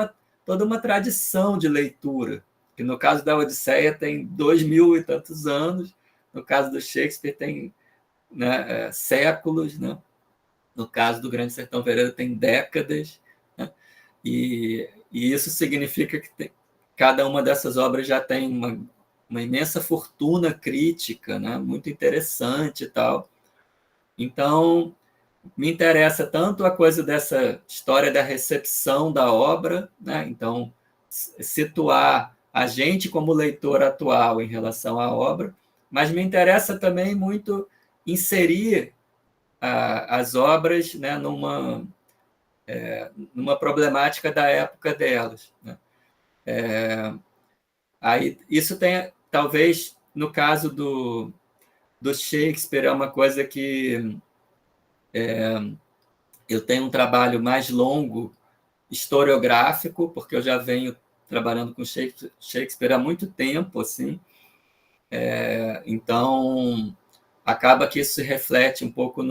toda uma tradição de leitura, que no caso da Odisseia tem 2000 e tantos anos, no caso do Shakespeare tem, né, séculos, né? No caso do Grande Sertão Veredas tem décadas, né? E isso significa que cada uma dessas obras já tem uma imensa fortuna crítica, né? Muito interessante e tal. Então, me interessa tanto a coisa dessa história da recepção da obra, né? Então, situar a gente como leitor atual em relação à obra, mas me interessa também muito inserir as obras, né, numa problemática da época delas, né? Aí, isso tem, talvez, no caso do Shakespeare, é uma coisa que eu tenho um trabalho mais longo, historiográfico, porque eu já venho trabalhando com Shakespeare há muito tempo, assim. Então, acaba que isso se reflete um pouco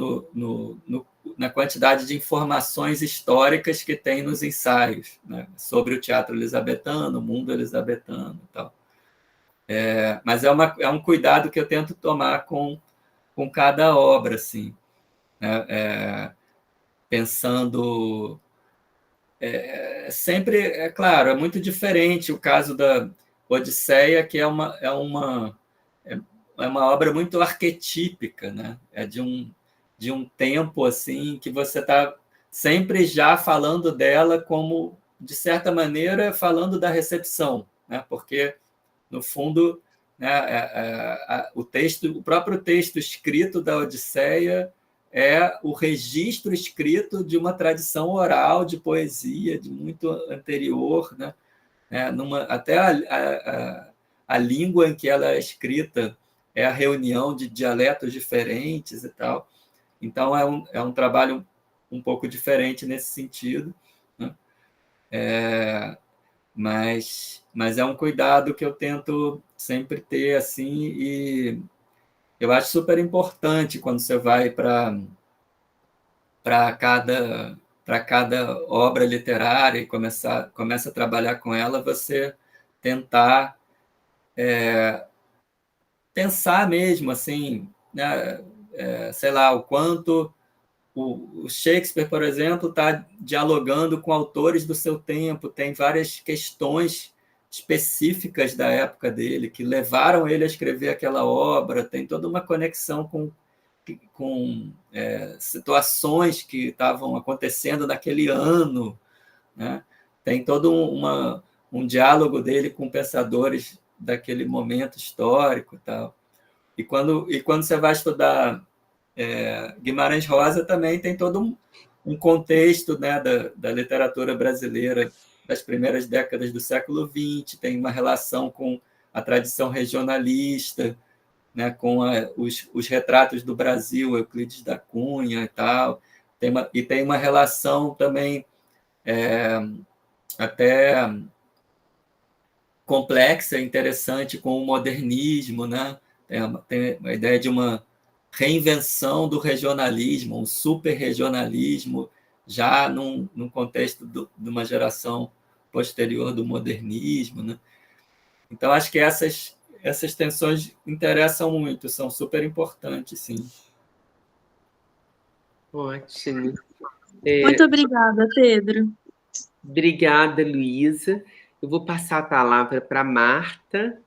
na quantidade de informações históricas que tem nos ensaios, né, sobre o teatro elisabetano, o mundo elisabetano e tal. Mas é um cuidado que eu tento tomar com cada obra, assim, né, pensando... sempre, é claro, é muito diferente o caso da Odisseia, que é uma obra muito arquetípica, né? É de um tempo assim que você está sempre já falando dela como, de certa maneira, falando da recepção, né? Porque, no fundo, né, o próprio texto escrito da Odisseia é o registro escrito de uma tradição oral de poesia de muito anterior, né? Até a língua em que ela é escrita é a reunião de dialetos diferentes e tal. Então, é um trabalho um pouco diferente nesse sentido, né? Mas é um cuidado que eu tento sempre ter, assim, e eu acho super importante quando você vai para cada obra literária e começa a trabalhar com ela, você tentar pensar mesmo, assim, né, sei lá, o quanto o Shakespeare, por exemplo, está dialogando com autores do seu tempo, tem várias questões específicas da época dele que levaram ele a escrever aquela obra, tem toda uma conexão com situações que estavam acontecendo naquele ano, né? Tem todo um diálogo dele com pensadores daquele momento histórico e tal. E quando você vai estudar Guimarães Rosa, também tem todo um contexto, né, da literatura brasileira das primeiras décadas do século XX, tem uma relação com a tradição regionalista, né, com os retratos do Brasil, Euclides da Cunha e tal. Tem uma relação também até complexa, interessante com o modernismo, né? Tem a ideia de uma reinvenção do regionalismo, um super-regionalismo, já num contexto de uma geração posterior do modernismo, né? Então, acho que essas tensões interessam muito, são super importantes, sim. Ótimo. Muito obrigada, Pedro. Obrigada, Luísa. Eu vou passar a palavra para a Marta.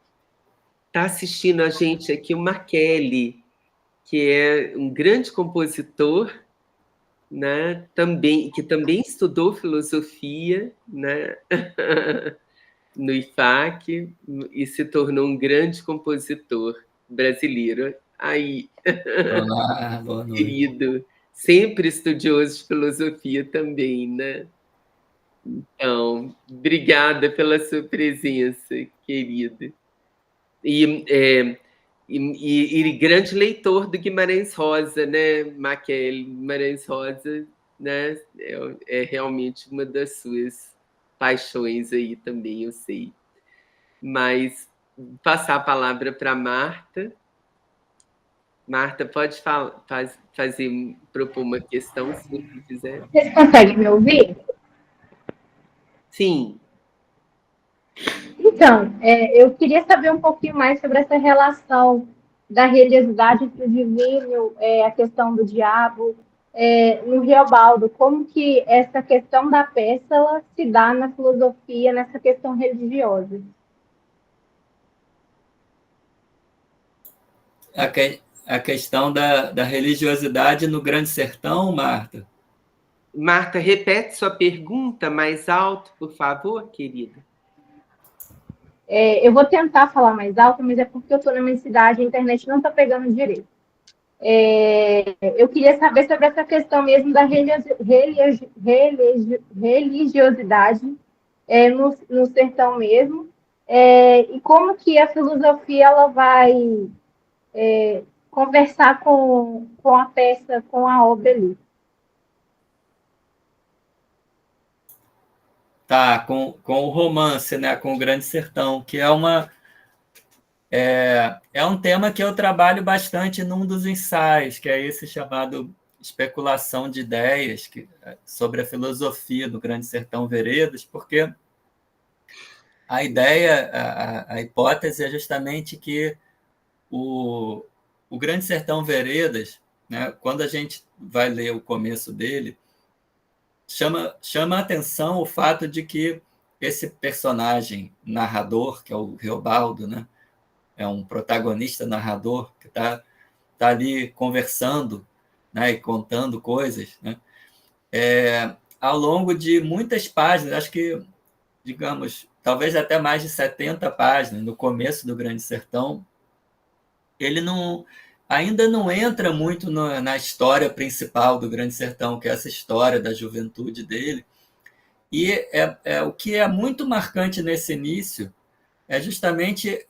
Está assistindo a gente aqui o Markelly, que é um grande compositor, né? Que também estudou filosofia, né? No IFAC, e se tornou um grande compositor brasileiro. Aí, Olá, boa noite. querido, sempre estudioso de filosofia também, né? Então, obrigada pela sua presença, querido. E grande leitor do Guimarães Rosa, né, Maquiel? Guimarães Rosa, né, é realmente uma das suas paixões aí também, eu sei. Mas passar a palavra para Marta. Marta, pode propor uma questão, se você quiser. Vocês conseguem me ouvir? Sim. Então, eu queria saber um pouquinho mais sobre essa relação da religiosidade entre o divino, a questão do diabo, no Riobaldo, como que essa questão da péssala se dá na filosofia, nessa questão religiosa. A questão da religiosidade no Grande Sertão, Marta? Marta, repete sua pergunta mais alto, por favor, querida. Eu vou tentar falar mais alto, mas é porque eu estou na minha cidade e a internet não está pegando direito. Eu queria saber sobre essa questão mesmo da religiosidade no sertão mesmo, e como que a filosofia ela vai conversar com a peça, com a obra ali. Tá, com o romance, né, com o Grande Sertão, que é um tema que eu trabalho bastante num dos ensaios, que é esse chamado Especulação de Ideias, sobre a filosofia do Grande Sertão Veredas, porque a ideia, a hipótese é justamente que o Grande Sertão Veredas, né, quando a gente vai ler o começo dele, chama a atenção o fato de que esse personagem narrador, que é o Riobaldo, né, é um protagonista narrador que está ali conversando, né, e contando coisas, né, ao longo de muitas páginas, acho que, digamos, talvez até mais de 70 páginas, no começo do Grande Sertão, ele ainda não entra muito na história principal do Grande Sertão, que é essa história da juventude dele. E o que é muito marcante nesse início é justamente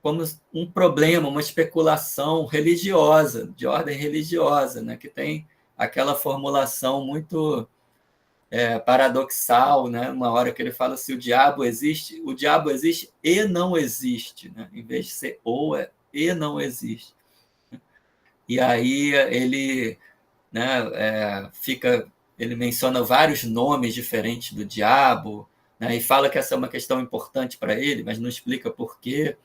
como um problema, uma especulação religiosa, de ordem religiosa, né, que tem aquela formulação muito paradoxal, né, uma hora que ele fala assim, o diabo existe e não existe, né, em vez de ser ou e não existe. E aí ele, né, ele menciona vários nomes diferentes do diabo, né, e fala que essa é uma questão importante para ele, mas não explica por quê.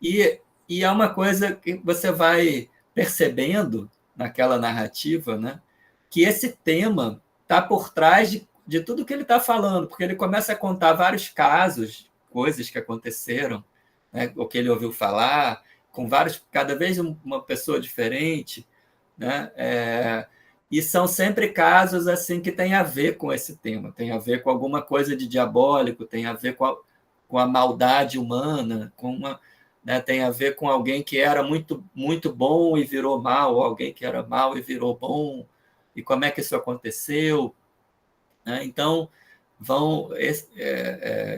E é uma coisa que você vai percebendo naquela narrativa, né, que esse tema está por trás de tudo que ele está falando, porque ele começa a contar vários casos, coisas que aconteceram, né, o que ele ouviu falar, com cada vez uma pessoa diferente, né? E são sempre casos assim que têm a ver com esse tema, tem a ver com alguma coisa de diabólico, tem a ver com a maldade humana, né, tem a ver com alguém que era muito, muito bom e virou mal, ou alguém que era mal e virou bom, e como é que isso aconteceu, né? Então,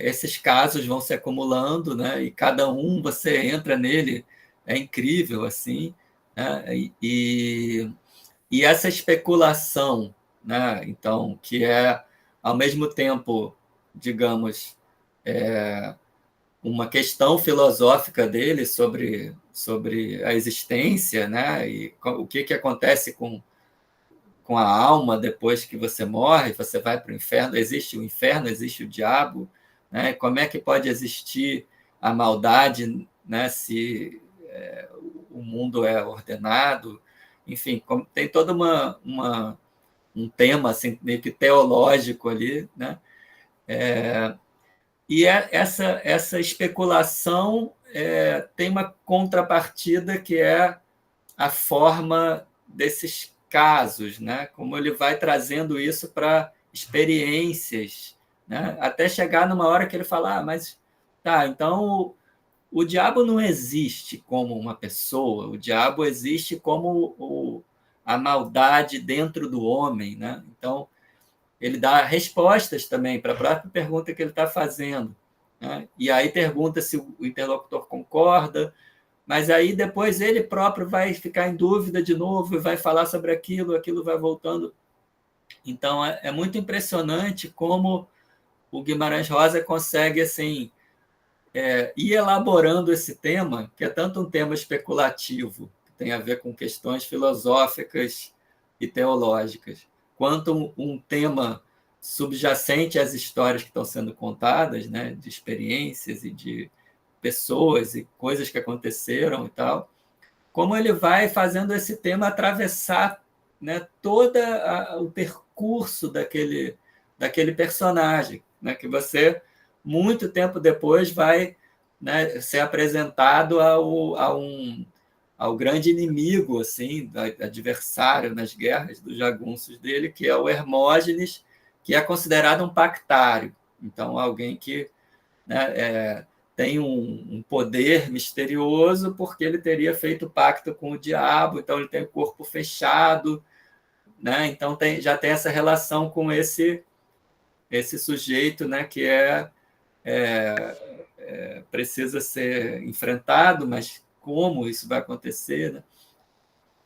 esses casos vão se acumulando, né? E cada um você entra nele, é incrível assim, né? E essa especulação, né? Então, que é ao mesmo tempo, digamos, uma questão filosófica dele sobre a existência, né? E o que acontece com a alma depois que você morre, você vai para o inferno, existe o inferno, existe o diabo, né? Como é que pode existir a maldade, né, se o mundo é ordenado? Enfim, tem todo um tema assim, meio que teológico ali, né? E essa especulação tem uma contrapartida que é a forma desses casos, né? Como ele vai trazendo isso para experiências, né? Até chegar numa hora que ele fala, mas tá, então o diabo não existe como uma pessoa, o diabo existe como a maldade dentro do homem, né? Então, ele dá respostas também para a própria pergunta que ele está fazendo, né? E aí pergunta se o interlocutor concorda, mas aí depois ele próprio vai ficar em dúvida de novo e vai falar sobre aquilo, aquilo vai voltando. Então, é muito impressionante como o Guimarães Rosa consegue assim, ir elaborando esse tema, que é tanto um tema especulativo, que tem a ver com questões filosóficas e teológicas, quanto um tema subjacente às histórias que estão sendo contadas, né, de experiências e de pessoas e coisas que aconteceram e tal, como ele vai fazendo esse tema atravessar, né, todo o percurso daquele personagem, né, que você, muito tempo depois, vai, né, ser apresentado ao grande inimigo, assim, adversário nas guerras dos jagunços dele, que é o Hermógenes, que é considerado um pactário. Então, alguém que, né, tem um poder misterioso porque ele teria feito pacto com o diabo, então ele tem o corpo fechado, né? Então já tem essa relação com esse sujeito, né, que precisa ser enfrentado, mas como isso vai acontecer, né?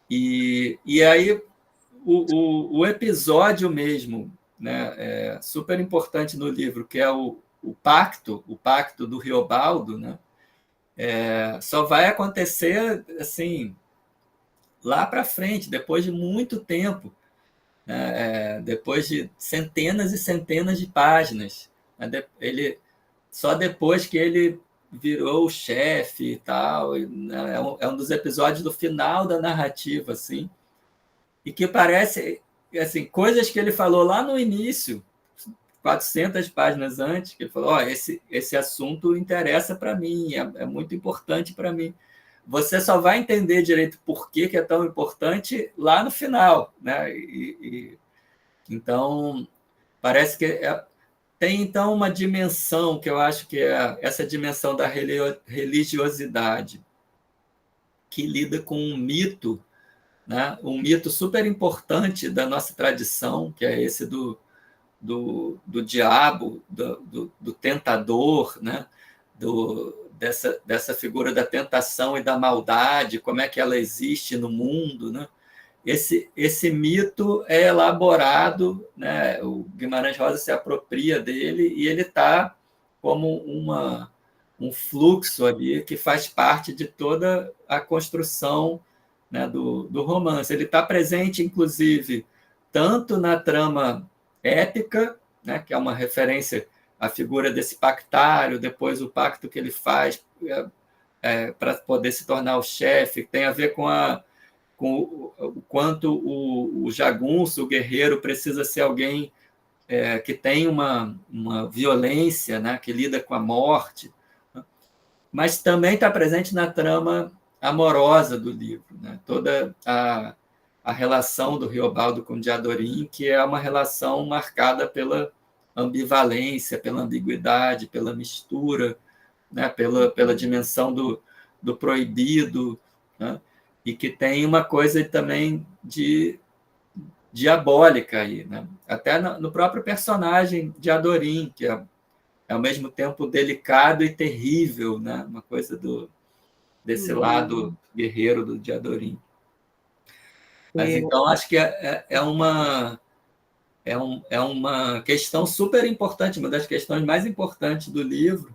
E aí o episódio mesmo, né, super importante no livro, que é o pacto do Riobaldo, né, só vai acontecer assim lá para frente, depois de muito tempo, né, depois de centenas e centenas de páginas, né, só depois que ele virou o chefe e tal, né, é um dos episódios do final da narrativa, assim, e que parece assim, coisas que ele falou lá no início, 400 páginas antes, que ele falou, esse assunto interessa para mim, é muito importante para mim. Você só vai entender direito por que é tão importante lá no final, né? Então, parece que tem, então, uma dimensão que eu acho que é essa dimensão da religiosidade, que lida com um mito, né? Um mito super importante da nossa tradição, que é esse do diabo, do tentador, né? Dessa figura da tentação e da maldade, como é que ela existe no mundo, né? Esse mito é elaborado, né? O Guimarães Rosa se apropria dele e ele está como um fluxo ali que faz parte de toda a construção, né, do romance. Ele está presente, inclusive, tanto na trama épica, né, que é uma referência à figura desse pactário, depois o pacto que ele faz para poder se tornar o chefe, tem a ver com o quanto o jagunço, o guerreiro, precisa ser alguém que tem uma violência, né, que lida com a morte, né? Mas também está presente na trama amorosa do livro, né? Toda a relação do Riobaldo com Diadorim, que é uma relação marcada pela ambivalência, pela ambiguidade, pela mistura, né? pela dimensão do proibido, né? E que tem uma coisa também diabólica aí, né? Até no próprio personagem de Adorim, que é ao mesmo tempo delicado e terrível, né? Uma coisa desse lado guerreiro do Diadorim. Mas então acho que é uma questão super importante, uma das questões mais importantes do livro,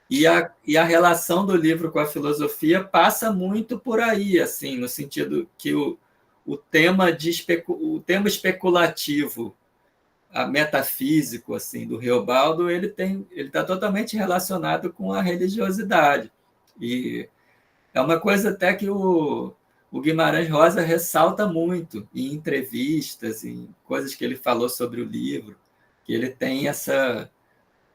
e a relação do livro com a filosofia passa muito por aí, assim, no sentido que o tema especulativo, metafísico, assim, do Riobaldo, ele está totalmente relacionado com a religiosidade. E é uma coisa até que o Guimarães Rosa ressalta muito em entrevistas, em coisas que ele falou sobre o livro, que ele tem essa,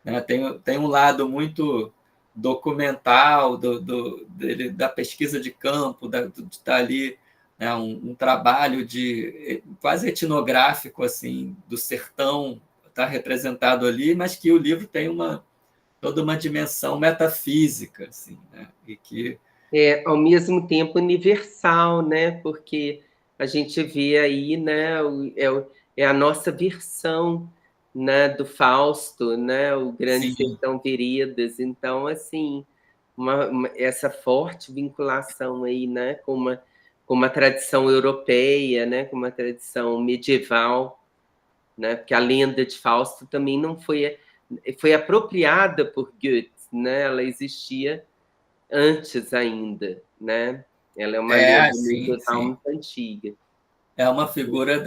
né, tem um lado muito documental da pesquisa de campo, de estar ali, né, um trabalho quase etnográfico assim, do sertão está representado ali, mas que o livro tem toda uma dimensão metafísica, assim, né, e que ao mesmo tempo universal, né? Porque a gente vê aí, né? É a nossa versão, né? Do Fausto, né? O Grande Sertão Veredas. Então, assim, essa forte vinculação aí, né? Com uma tradição europeia, né? Com uma tradição medieval, né? Porque a lenda de Fausto também não foi apropriada por Goethe, né? Ela existia antes ainda, né? Ela é uma lenda medieval muito antiga. É uma figura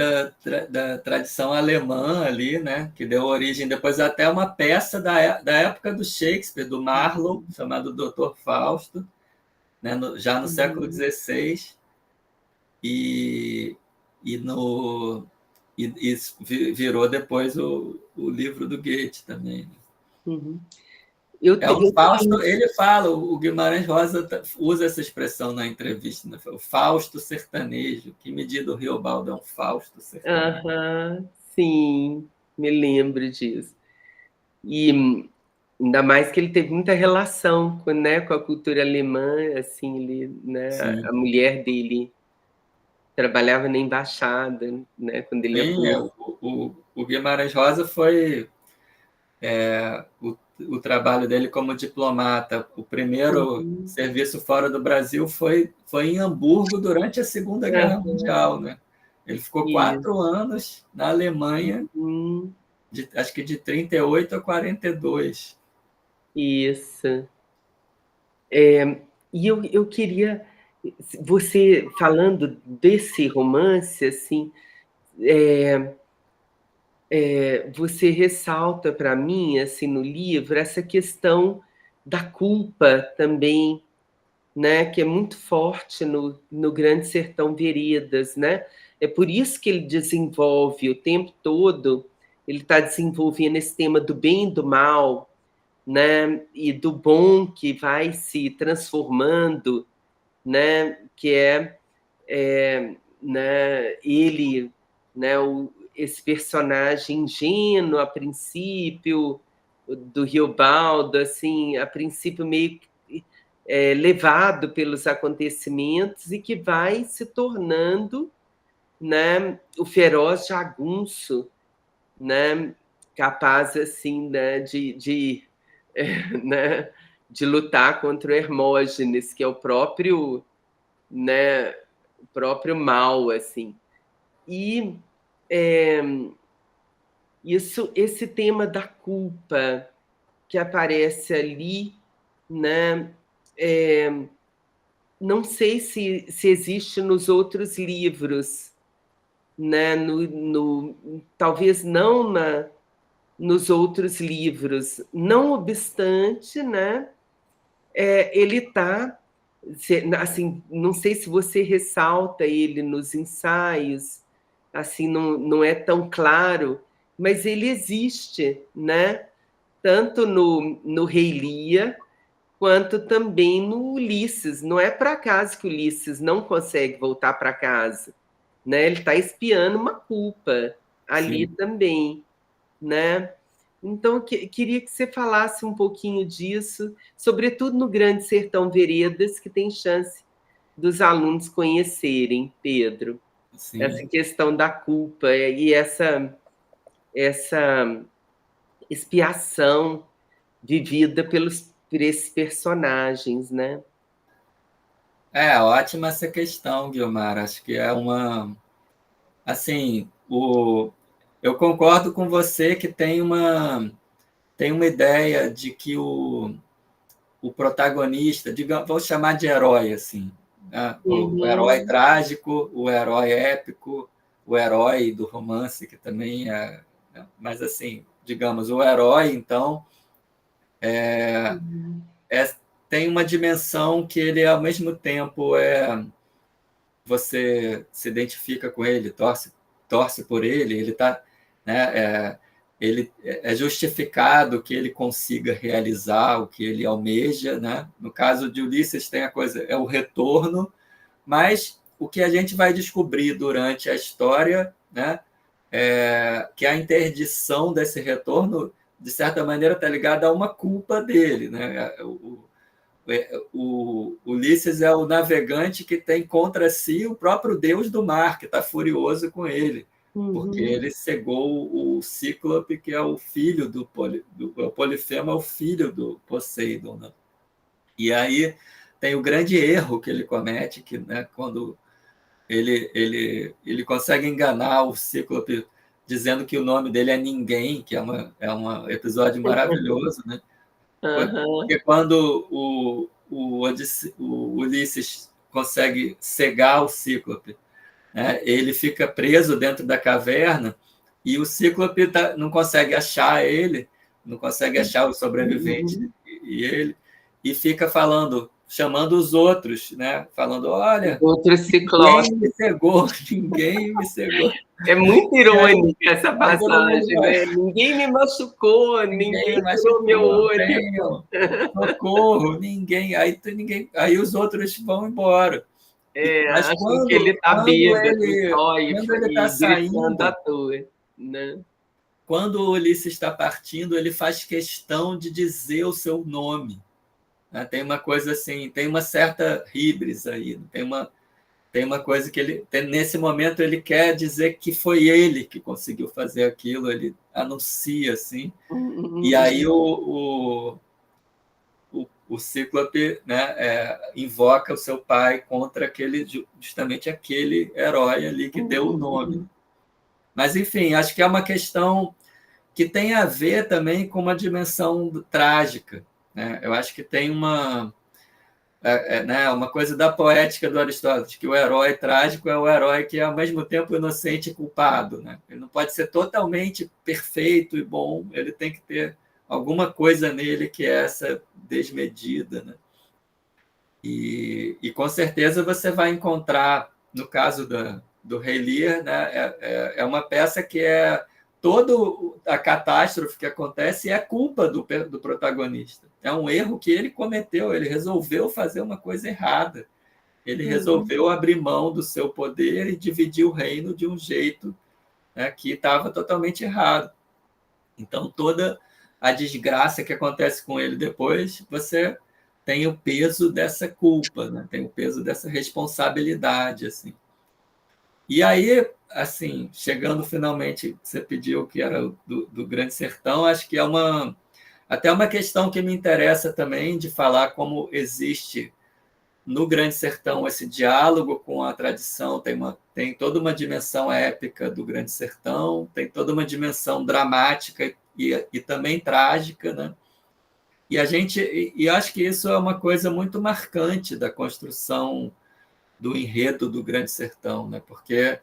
da tradição alemã ali, né? Que deu origem depois até uma peça da época do Shakespeare, do Marlowe, chamado Dr. Fausto, né? Já no século XVI, e virou depois o livro do Goethe também. O Fausto, ele fala, o Guimarães Rosa usa essa expressão na entrevista, né? O Fausto sertanejo, que medida o Riobaldo é um Fausto sertanejo. Sim, me lembro disso. E ainda mais que ele teve muita relação com a cultura alemã, assim, né? A mulher dele trabalhava na embaixada, né? Quando ele o Guimarães Rosa foi o trabalho dele como diplomata. O primeiro serviço fora do Brasil foi em Hamburgo durante a Segunda Guerra Mundial, né? Ele ficou 4 anos na Alemanha, acho que de 38 a 42. Isso. E eu queria, você falando desse romance, assim, você ressalta para mim, assim, no livro, essa questão da culpa também, né, que é muito forte no Grande Sertão Veredas, né? É por isso que ele desenvolve o tempo todo, ele está desenvolvendo esse tema do bem e do mal, né? E do bom que vai se transformando, né? Que né? Ele, né? Esse personagem ingênuo a princípio do Riobaldo, assim, a princípio meio levado pelos acontecimentos e que vai se tornando, né? O feroz jagunço, né? Capaz assim, né? Né? De lutar contra o Hermógenes, que é o próprio, né? O próprio mal, assim. E esse tema da culpa que aparece ali, né? Não sei se existe nos outros livros, né? Talvez não nos outros livros. Não obstante, né? Ele está, assim, não sei se você ressalta ele nos ensaios, assim, não é tão claro, mas ele existe, né? Tanto no Rei Lear, quanto também no Ulisses. Não é por acaso que Ulisses não consegue voltar para casa, né? Ele está espiando uma culpa ali também, né? Então, eu queria que você falasse um pouquinho disso, sobretudo no Grande Sertão Veredas, que tem chance dos alunos conhecerem, Pedro. Sim. Essa questão da culpa e essa expiação vivida por esses personagens, né? Ótima essa questão, Guilmar. Acho que é uma... Assim, eu concordo com você que tem uma ideia de que o protagonista, digamos, vou chamar de herói, assim, né? O herói trágico, o herói épico, o herói do romance, que também é... Mas, assim, digamos, o herói, então, tem uma dimensão que ele, ao mesmo tempo, você se identifica com ele, torce por ele, ele está, né, ele é justificado que ele consiga realizar o que ele almeja, né? No caso de Ulisses tem a coisa, é o retorno, mas o que a gente vai descobrir durante a história, né, que a interdição desse retorno, de certa maneira, está ligada a uma culpa dele, né? O Ulisses é o navegante que tem contra si o próprio Deus do mar, que está furioso com ele, porque ele cegou o Cíclope, que é o filho do Polifemo, é o filho do Poseidon, né? E aí tem o grande erro que ele comete, que, né, quando ele consegue enganar o Cíclope dizendo que o nome dele é Ninguém, que é um episódio maravilhoso, né? Porque quando o Ulisses consegue cegar o Cíclope, né, ele fica preso dentro da caverna e o Cíclope não consegue achar ele, não consegue achar o sobrevivente e ele, e fica chamando os outros, né? Falando, olha, ninguém me cegou, ninguém me cegou. É muito irônica essa passagem, né? Ninguém me machucou, ninguém tirou meu olho. Socorro, ninguém. Aí os outros vão embora. Mas acham que ele está bêbado só e gritando à toa, né? Quando o Ulisses está partindo, ele faz questão de dizer o seu nome. Tem uma coisa assim, tem uma certa híbris aí, tem uma coisa que ele, nesse momento, ele quer dizer que foi ele que conseguiu fazer aquilo, ele anuncia assim, e aí o Cíclope, né, invoca o seu pai contra justamente aquele herói ali que deu o nome. Mas, enfim, acho que é uma questão que tem a ver também com uma dimensão trágica, né? Eu acho que tem uma coisa da poética do Aristóteles, que o herói trágico é o herói que é, ao mesmo tempo, inocente e culpado, né? Ele não pode ser totalmente perfeito e bom, ele tem que ter alguma coisa nele que é essa desmedida, né? E com certeza você vai encontrar, no caso do Rei Lear, né, é uma peça que é toda a catástrofe que acontece é culpa do protagonista. É um erro que ele cometeu, ele resolveu fazer uma coisa errada. Ele resolveu abrir mão do seu poder e dividir o reino de um jeito, né, que estava totalmente errado. Então, toda a desgraça que acontece com ele depois, você tem o peso dessa culpa, né? Tem o peso dessa responsabilidade, assim. E aí, assim, chegando finalmente, você pediu que era do Grande Sertão, acho que é até uma questão que me interessa também de falar como existe no Grande Sertão esse diálogo com a tradição, tem toda uma dimensão épica do Grande Sertão, tem toda uma dimensão dramática e também trágica, né? E acho que isso é uma coisa muito marcante da construção do enredo do Grande Sertão, né? Porque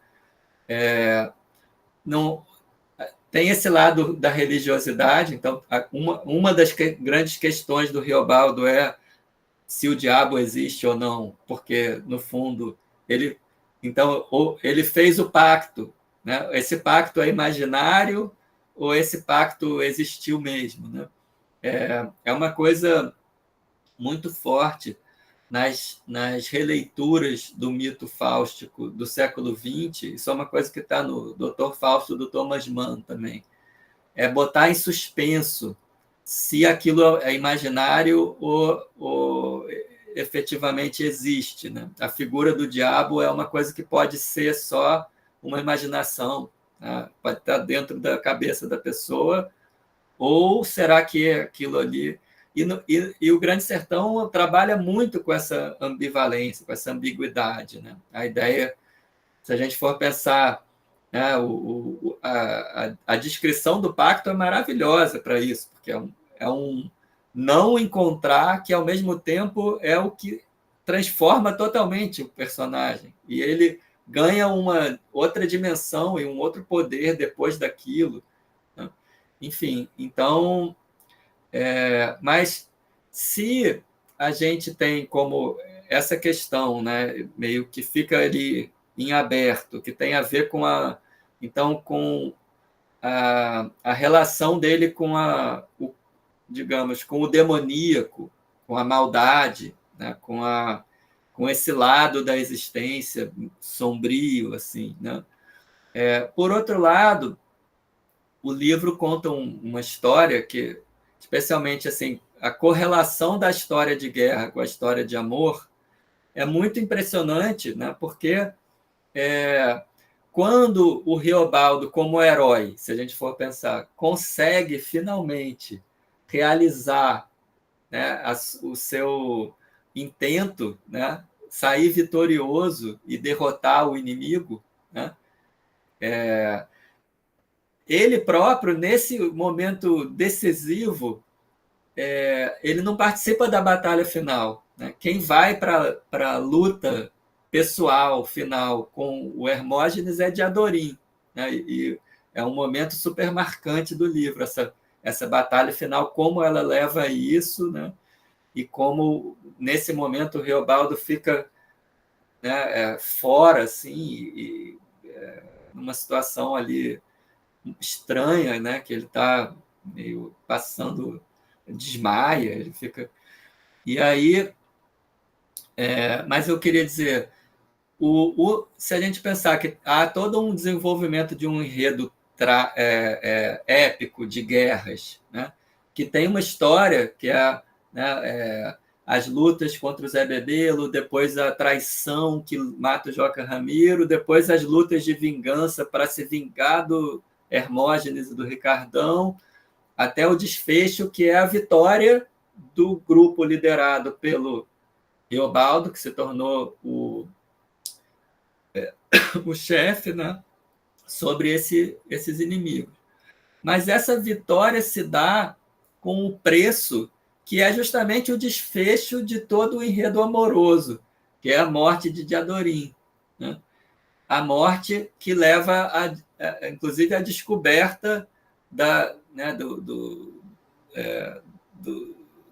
não tem esse lado da religiosidade. Então, uma das grandes questões do Riobaldo é se o diabo existe ou não, porque, no fundo, ele fez o pacto, né? Esse pacto é imaginário ou esse pacto existiu mesmo, né? É uma coisa muito forte nas releituras do mito fáustico do século XX. Isso é uma coisa que está no Doutor Fausto, do Thomas Mann também. É botar em suspenso se aquilo é imaginário ou efetivamente existe, né? A figura do diabo é uma coisa que pode ser só uma imaginação, né? Pode estar dentro da cabeça da pessoa, ou será que é aquilo ali? E o Grande Sertão trabalha muito com essa ambivalência, com essa ambiguidade, né? A ideia, se a gente for pensar, né, a descrição do pacto é maravilhosa para isso, porque é um não encontrar que, ao mesmo tempo, é o que transforma totalmente o personagem. E ele ganha uma outra dimensão e um outro poder depois daquilo, né? Enfim, então... mas se a gente tem como essa questão, né, meio que fica ali em aberto, que tem a ver com a relação dele com digamos, com o demoníaco, com a maldade, né? com esse lado da existência sombrio, assim, né? Por outro lado, o livro conta uma história que, especialmente assim, a correlação da história de guerra com a história de amor é muito impressionante, né? Porque quando o Riobaldo, como herói, se a gente for pensar, consegue finalmente realizar, né, o seu intento, né, sair vitorioso e derrotar o inimigo, né, ele próprio, nesse momento decisivo, ele não participa da batalha final. Né? Quem vai para a luta pessoal final com o Hermógenes é Diadorim. Né? E é um momento super marcante do livro, essa batalha final, como ela leva a isso, né? E como, nesse momento, o Riobaldo fica, né, fora, assim, numa situação ali estranha, né? Que ele está meio passando, desmaia, ele fica... E aí, mas eu queria dizer, se a gente pensar que há todo um desenvolvimento de um enredo épico de guerras, né? Que tem uma história que né, as lutas contra o Zé Bebelo, depois a traição que mata o Joca Ramiro, depois as lutas de vingança para se vingar do Hermógenes e do Ricardão, até o desfecho, que é a vitória do grupo liderado pelo Riobaldo, que se tornou o chefe, né, sobre esses inimigos. Mas essa vitória se dá com o preço que é justamente o desfecho de todo o enredo amoroso, que é a morte de Diadorim. Né? A morte que leva, inclusive, à descoberta né, do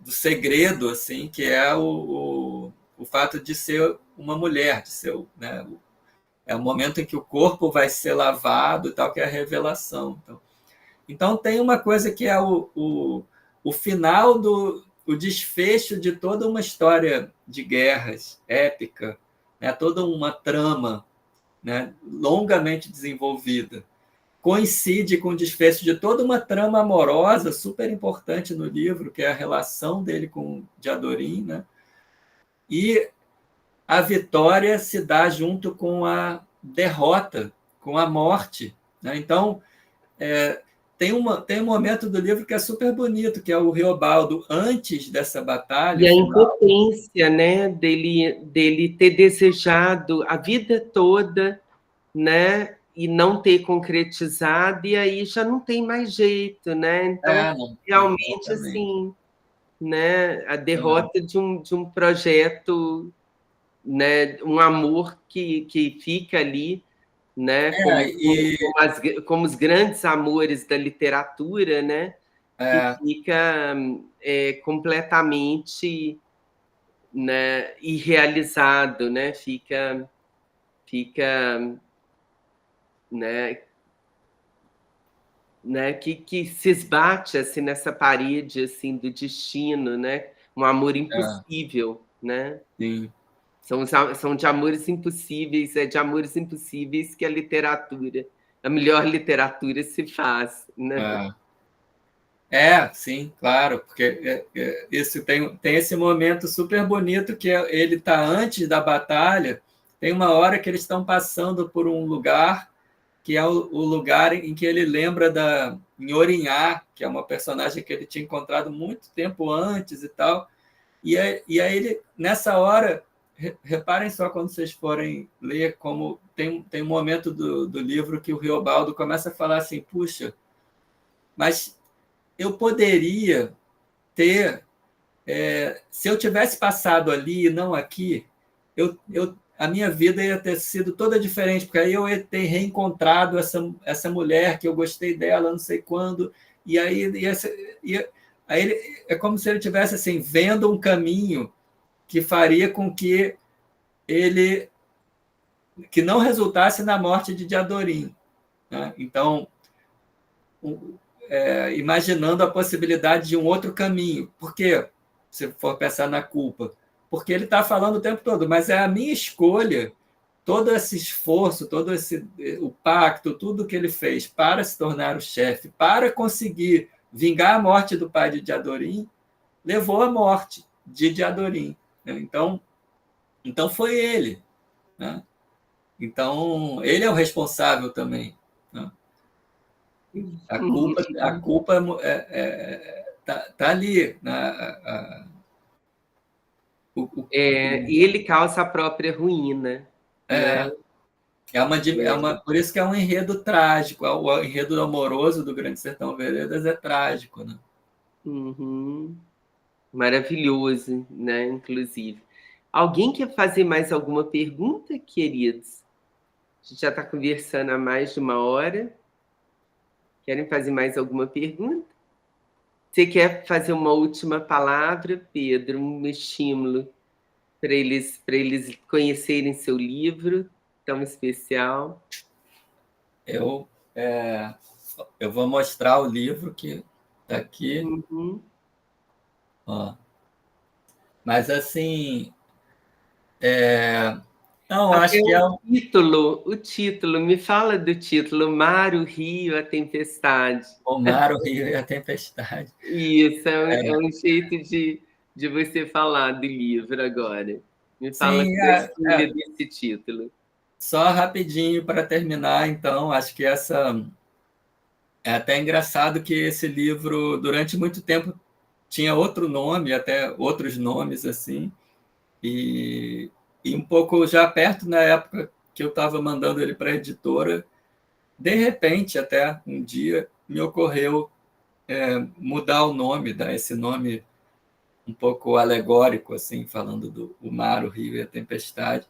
segredo, assim, que é o fato de ser uma mulher, de ser, né, o momento em que o corpo vai ser lavado e tal, que é a revelação. Então tem uma coisa que é o final o desfecho de toda uma história de guerras épica, né? Toda uma trama, né, longamente desenvolvida. Coincide com o desfecho de toda uma trama amorosa super importante no livro, que é a relação dele com Diadorim, né? E a vitória se dá junto com a derrota, com a morte. Né? Então, tem um momento do livro que é super bonito, que é o Riobaldo antes dessa batalha. E a impotência, né, dele ter desejado a vida toda, né, e não ter concretizado, e aí já não tem mais jeito, né? Então, realmente, assim, né, a derrota de um projeto, né, um amor que fica ali, né, como os grandes amores da literatura, né, que fica completamente, né, irrealizado, né, fica né, que se esbate assim nessa parede assim do destino, né, um amor impossível, né? Sim. São de amores impossíveis, é de amores impossíveis que a melhor literatura se faz, né? Sim, claro, porque isso tem esse momento super bonito que ele está antes da batalha. Tem uma hora que eles estão passando por um lugar que é o lugar em que ele lembra da Nhorinhá, que é uma personagem que ele tinha encontrado muito tempo antes e tal. E aí ele, nessa hora, reparem só quando vocês forem ler, como tem um momento do livro que o Riobaldo começa a falar assim, puxa, mas eu poderia ter, se eu tivesse passado ali e não aqui, a minha vida ia ter sido toda diferente, porque aí eu ia ter reencontrado essa mulher que eu gostei dela, não sei quando, e aí é como se ele tivesse assim, vendo um caminho que faria com que não resultasse na morte de Diadorim. Né? Então, imaginando a possibilidade de um outro caminho. Por quê? Se for pensar na culpa. Porque ele está falando o tempo todo, mas é a minha escolha, todo esse esforço, o pacto, tudo que ele fez para se tornar o chefe, para conseguir vingar a morte do pai de Diadorim, levou à morte de Diadorim. Né? Então foi ele. Né? Então, ele é o responsável também. Né? A culpa tá ali. Né? E ele causa a própria ruína. Né? Por isso que é um enredo trágico. O enredo amoroso do Grande Sertão Veredas é trágico. Né? Uhum. Maravilhoso, né? Inclusive. Alguém quer fazer mais alguma pergunta, queridos? A gente já está conversando há mais de uma hora. Querem fazer mais alguma pergunta? Você quer fazer uma última palavra, Pedro? Um estímulo para eles conhecerem seu livro tão especial? Eu vou mostrar o livro que está aqui. Uhum. Ó. Mas, assim... Não, acho que é o título. Me fala do título. Mar, o Rio, a Tempestade. O Mar, o Rio e a Tempestade. Isso, é um jeito de você falar do livro agora. Me fala da escolha desse título. Só rapidinho para terminar, então, acho que essa... É até engraçado que esse livro, durante muito tempo, tinha outro nome, até outros nomes, assim, e um pouco já perto, na época que eu estava mandando ele para a editora, de repente, até um dia, me ocorreu mudar o nome, dar esse nome um pouco alegórico, assim, falando do mar, o rio e a tempestade,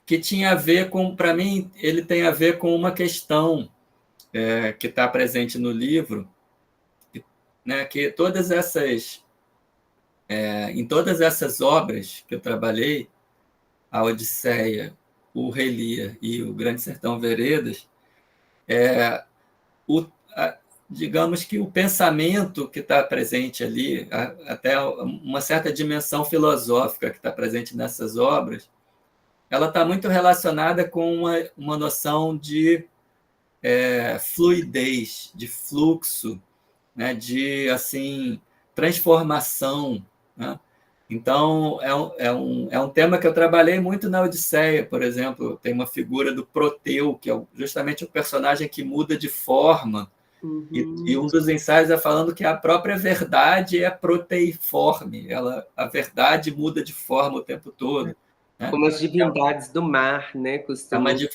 que tinha a ver com, para mim, ele tem a ver com uma questão que está presente no livro, né, que em todas essas obras que eu trabalhei, a Odisseia, o Rei Lear e o Grande Sertão Veredas, digamos que o pensamento que está presente ali, até uma certa dimensão filosófica que está presente nessas obras, ela está muito relacionada com uma noção de fluidez, de fluxo, né, de assim transformação. Né? Então, é um tema que eu trabalhei muito na Odisseia, por exemplo. Tem uma figura do Proteu, que é justamente o personagem que muda de forma. Uhum. E um dos ensaios é falando que a própria verdade é proteiforme. A verdade muda de forma o tempo todo. Né? Como as divindades do mar, né?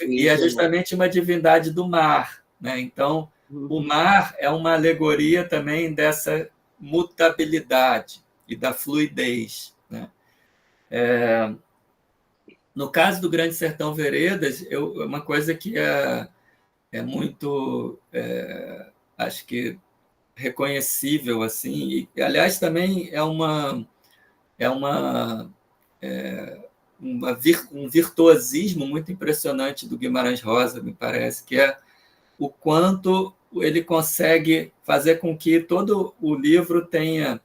E é justamente uma divindade do mar. Né? Então, o mar é uma alegoria também dessa mutabilidade e da fluidez. Né? No caso do Grande Sertão Veredas, uma coisa que é muito, acho que, reconhecível, assim, e, aliás, também um virtuosismo muito impressionante do Guimarães Rosa, me parece, que é o quanto ele consegue fazer com que todo o livro tenha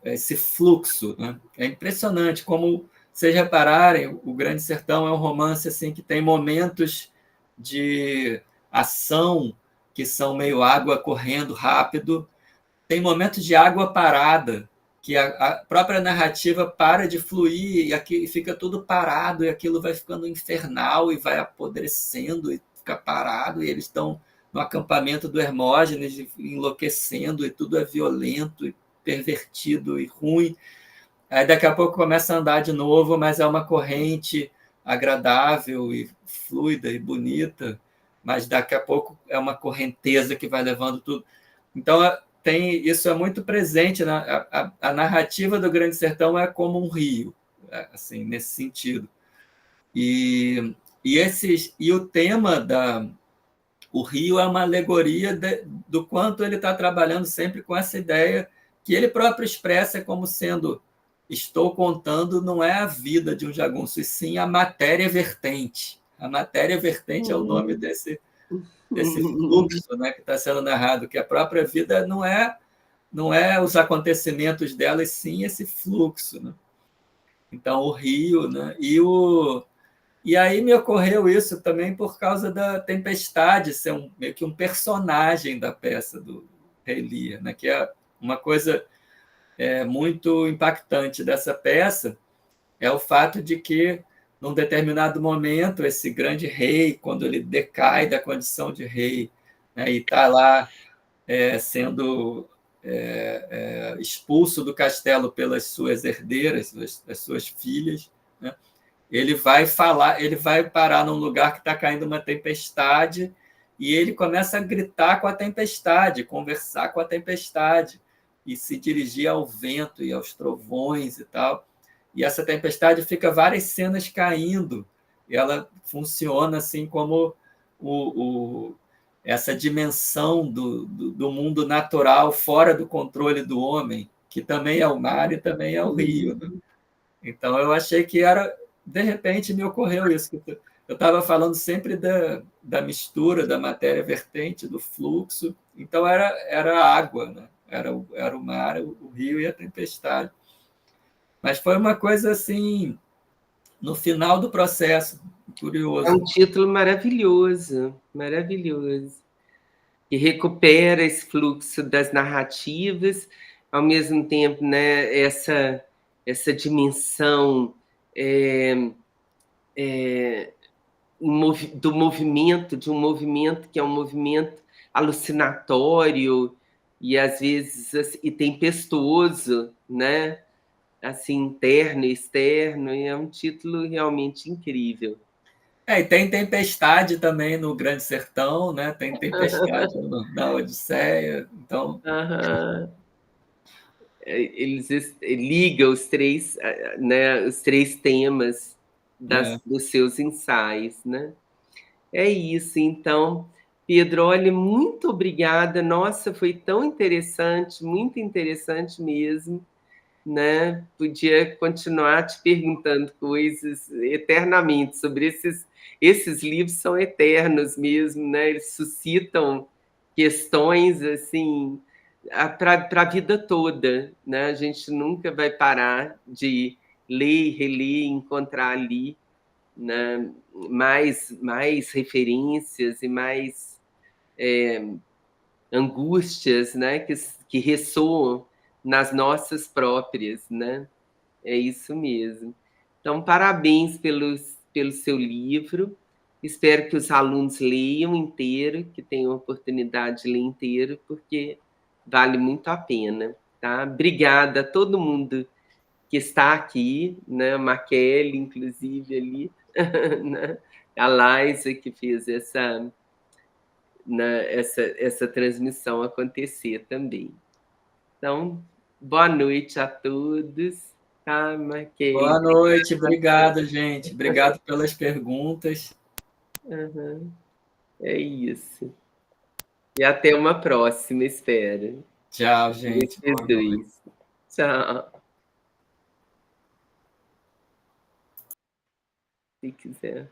esse fluxo. Né? É impressionante como, vocês repararem, o Grande Sertão é um romance assim, que tem momentos de ação que são meio água correndo rápido, tem momentos de água parada, que a própria narrativa para de fluir e fica tudo parado, e aquilo vai ficando infernal e vai apodrecendo e fica parado, e eles estão no acampamento do Hermógenes enlouquecendo, e tudo é violento e pervertido e ruim. Aí daqui a pouco começa a andar de novo, mas é uma corrente agradável e fluida e bonita, mas daqui a pouco é uma correnteza que vai levando tudo. Então, isso é muito presente. A narrativa do Grande Sertão é como um rio, assim, nesse sentido. E o tema o rio é uma alegoria do quanto ele está trabalhando sempre com essa ideia que ele próprio expressa como sendo: estou contando não é a vida de um jagunço, e sim a matéria vertente. A matéria vertente é o nome desse fluxo, né, que está sendo narrado, que a própria vida não é os acontecimentos dela, e sim esse fluxo, né? Então, o rio, né? E aí me ocorreu isso também por causa da tempestade ser meio que um personagem da peça do Rei Lear, né? Que é uma coisa muito impactante dessa peça, é o fato de que, num determinado momento, esse grande rei, quando ele decai da condição de rei, né, e está lá sendo expulso do castelo pelas suas herdeiras, as suas filhas, né, ele vai parar num lugar que está caindo uma tempestade, e ele começa a gritar com a tempestade, conversar com a tempestade, e se dirigir ao vento e aos trovões e tal. E essa tempestade fica várias cenas caindo, e ela funciona assim como essa dimensão do mundo natural fora do controle do homem, que também é o mar e também é o rio, né? Então, eu achei que de repente, me ocorreu isso. Eu estava falando sempre da mistura da matéria vertente, do fluxo. Então, era a água, né? Era o mar, o rio e a tempestade. Mas foi uma coisa assim, no final do processo, curioso. É um título maravilhoso, maravilhoso, que recupera esse fluxo das narrativas, ao mesmo tempo, né, essa dimensão do movimento, de um movimento que é um movimento alucinatório e às vezes e tempestuoso, né? Assim, interno e externo, e é um título realmente incrível. E tem tempestade também no Grande Sertão, né? Tem tempestade na Odisseia, então... Eles ligam os três, né, os três temas dos seus ensaios, né? É isso, então, Pedro, olha, muito obrigada. Nossa, foi tão interessante, muito interessante mesmo, né? Podia continuar te perguntando coisas eternamente sobre esses livros, são eternos mesmo, né? Eles suscitam questões assim para a vida toda, né? A gente nunca vai parar de ler, reler, encontrar ali, né, mais referências e mais angústias, né, que ressoam nas nossas próprias, né? É isso mesmo. Então, parabéns pelo seu livro. Espero que os alunos leiam inteiro, que tenham a oportunidade de ler inteiro, porque vale muito a pena, tá? Obrigada a todo mundo que está aqui, né? A Maquele, inclusive, ali, né? A Laisa, que fez essa transmissão acontecer também. Então, boa noite a todos. Tá, Maquele? Boa noite, obrigado, gente. Obrigado pelas perguntas. É isso. E até uma próxima, espero. Tchau, gente. Esses dois. Tchau. Se quiser.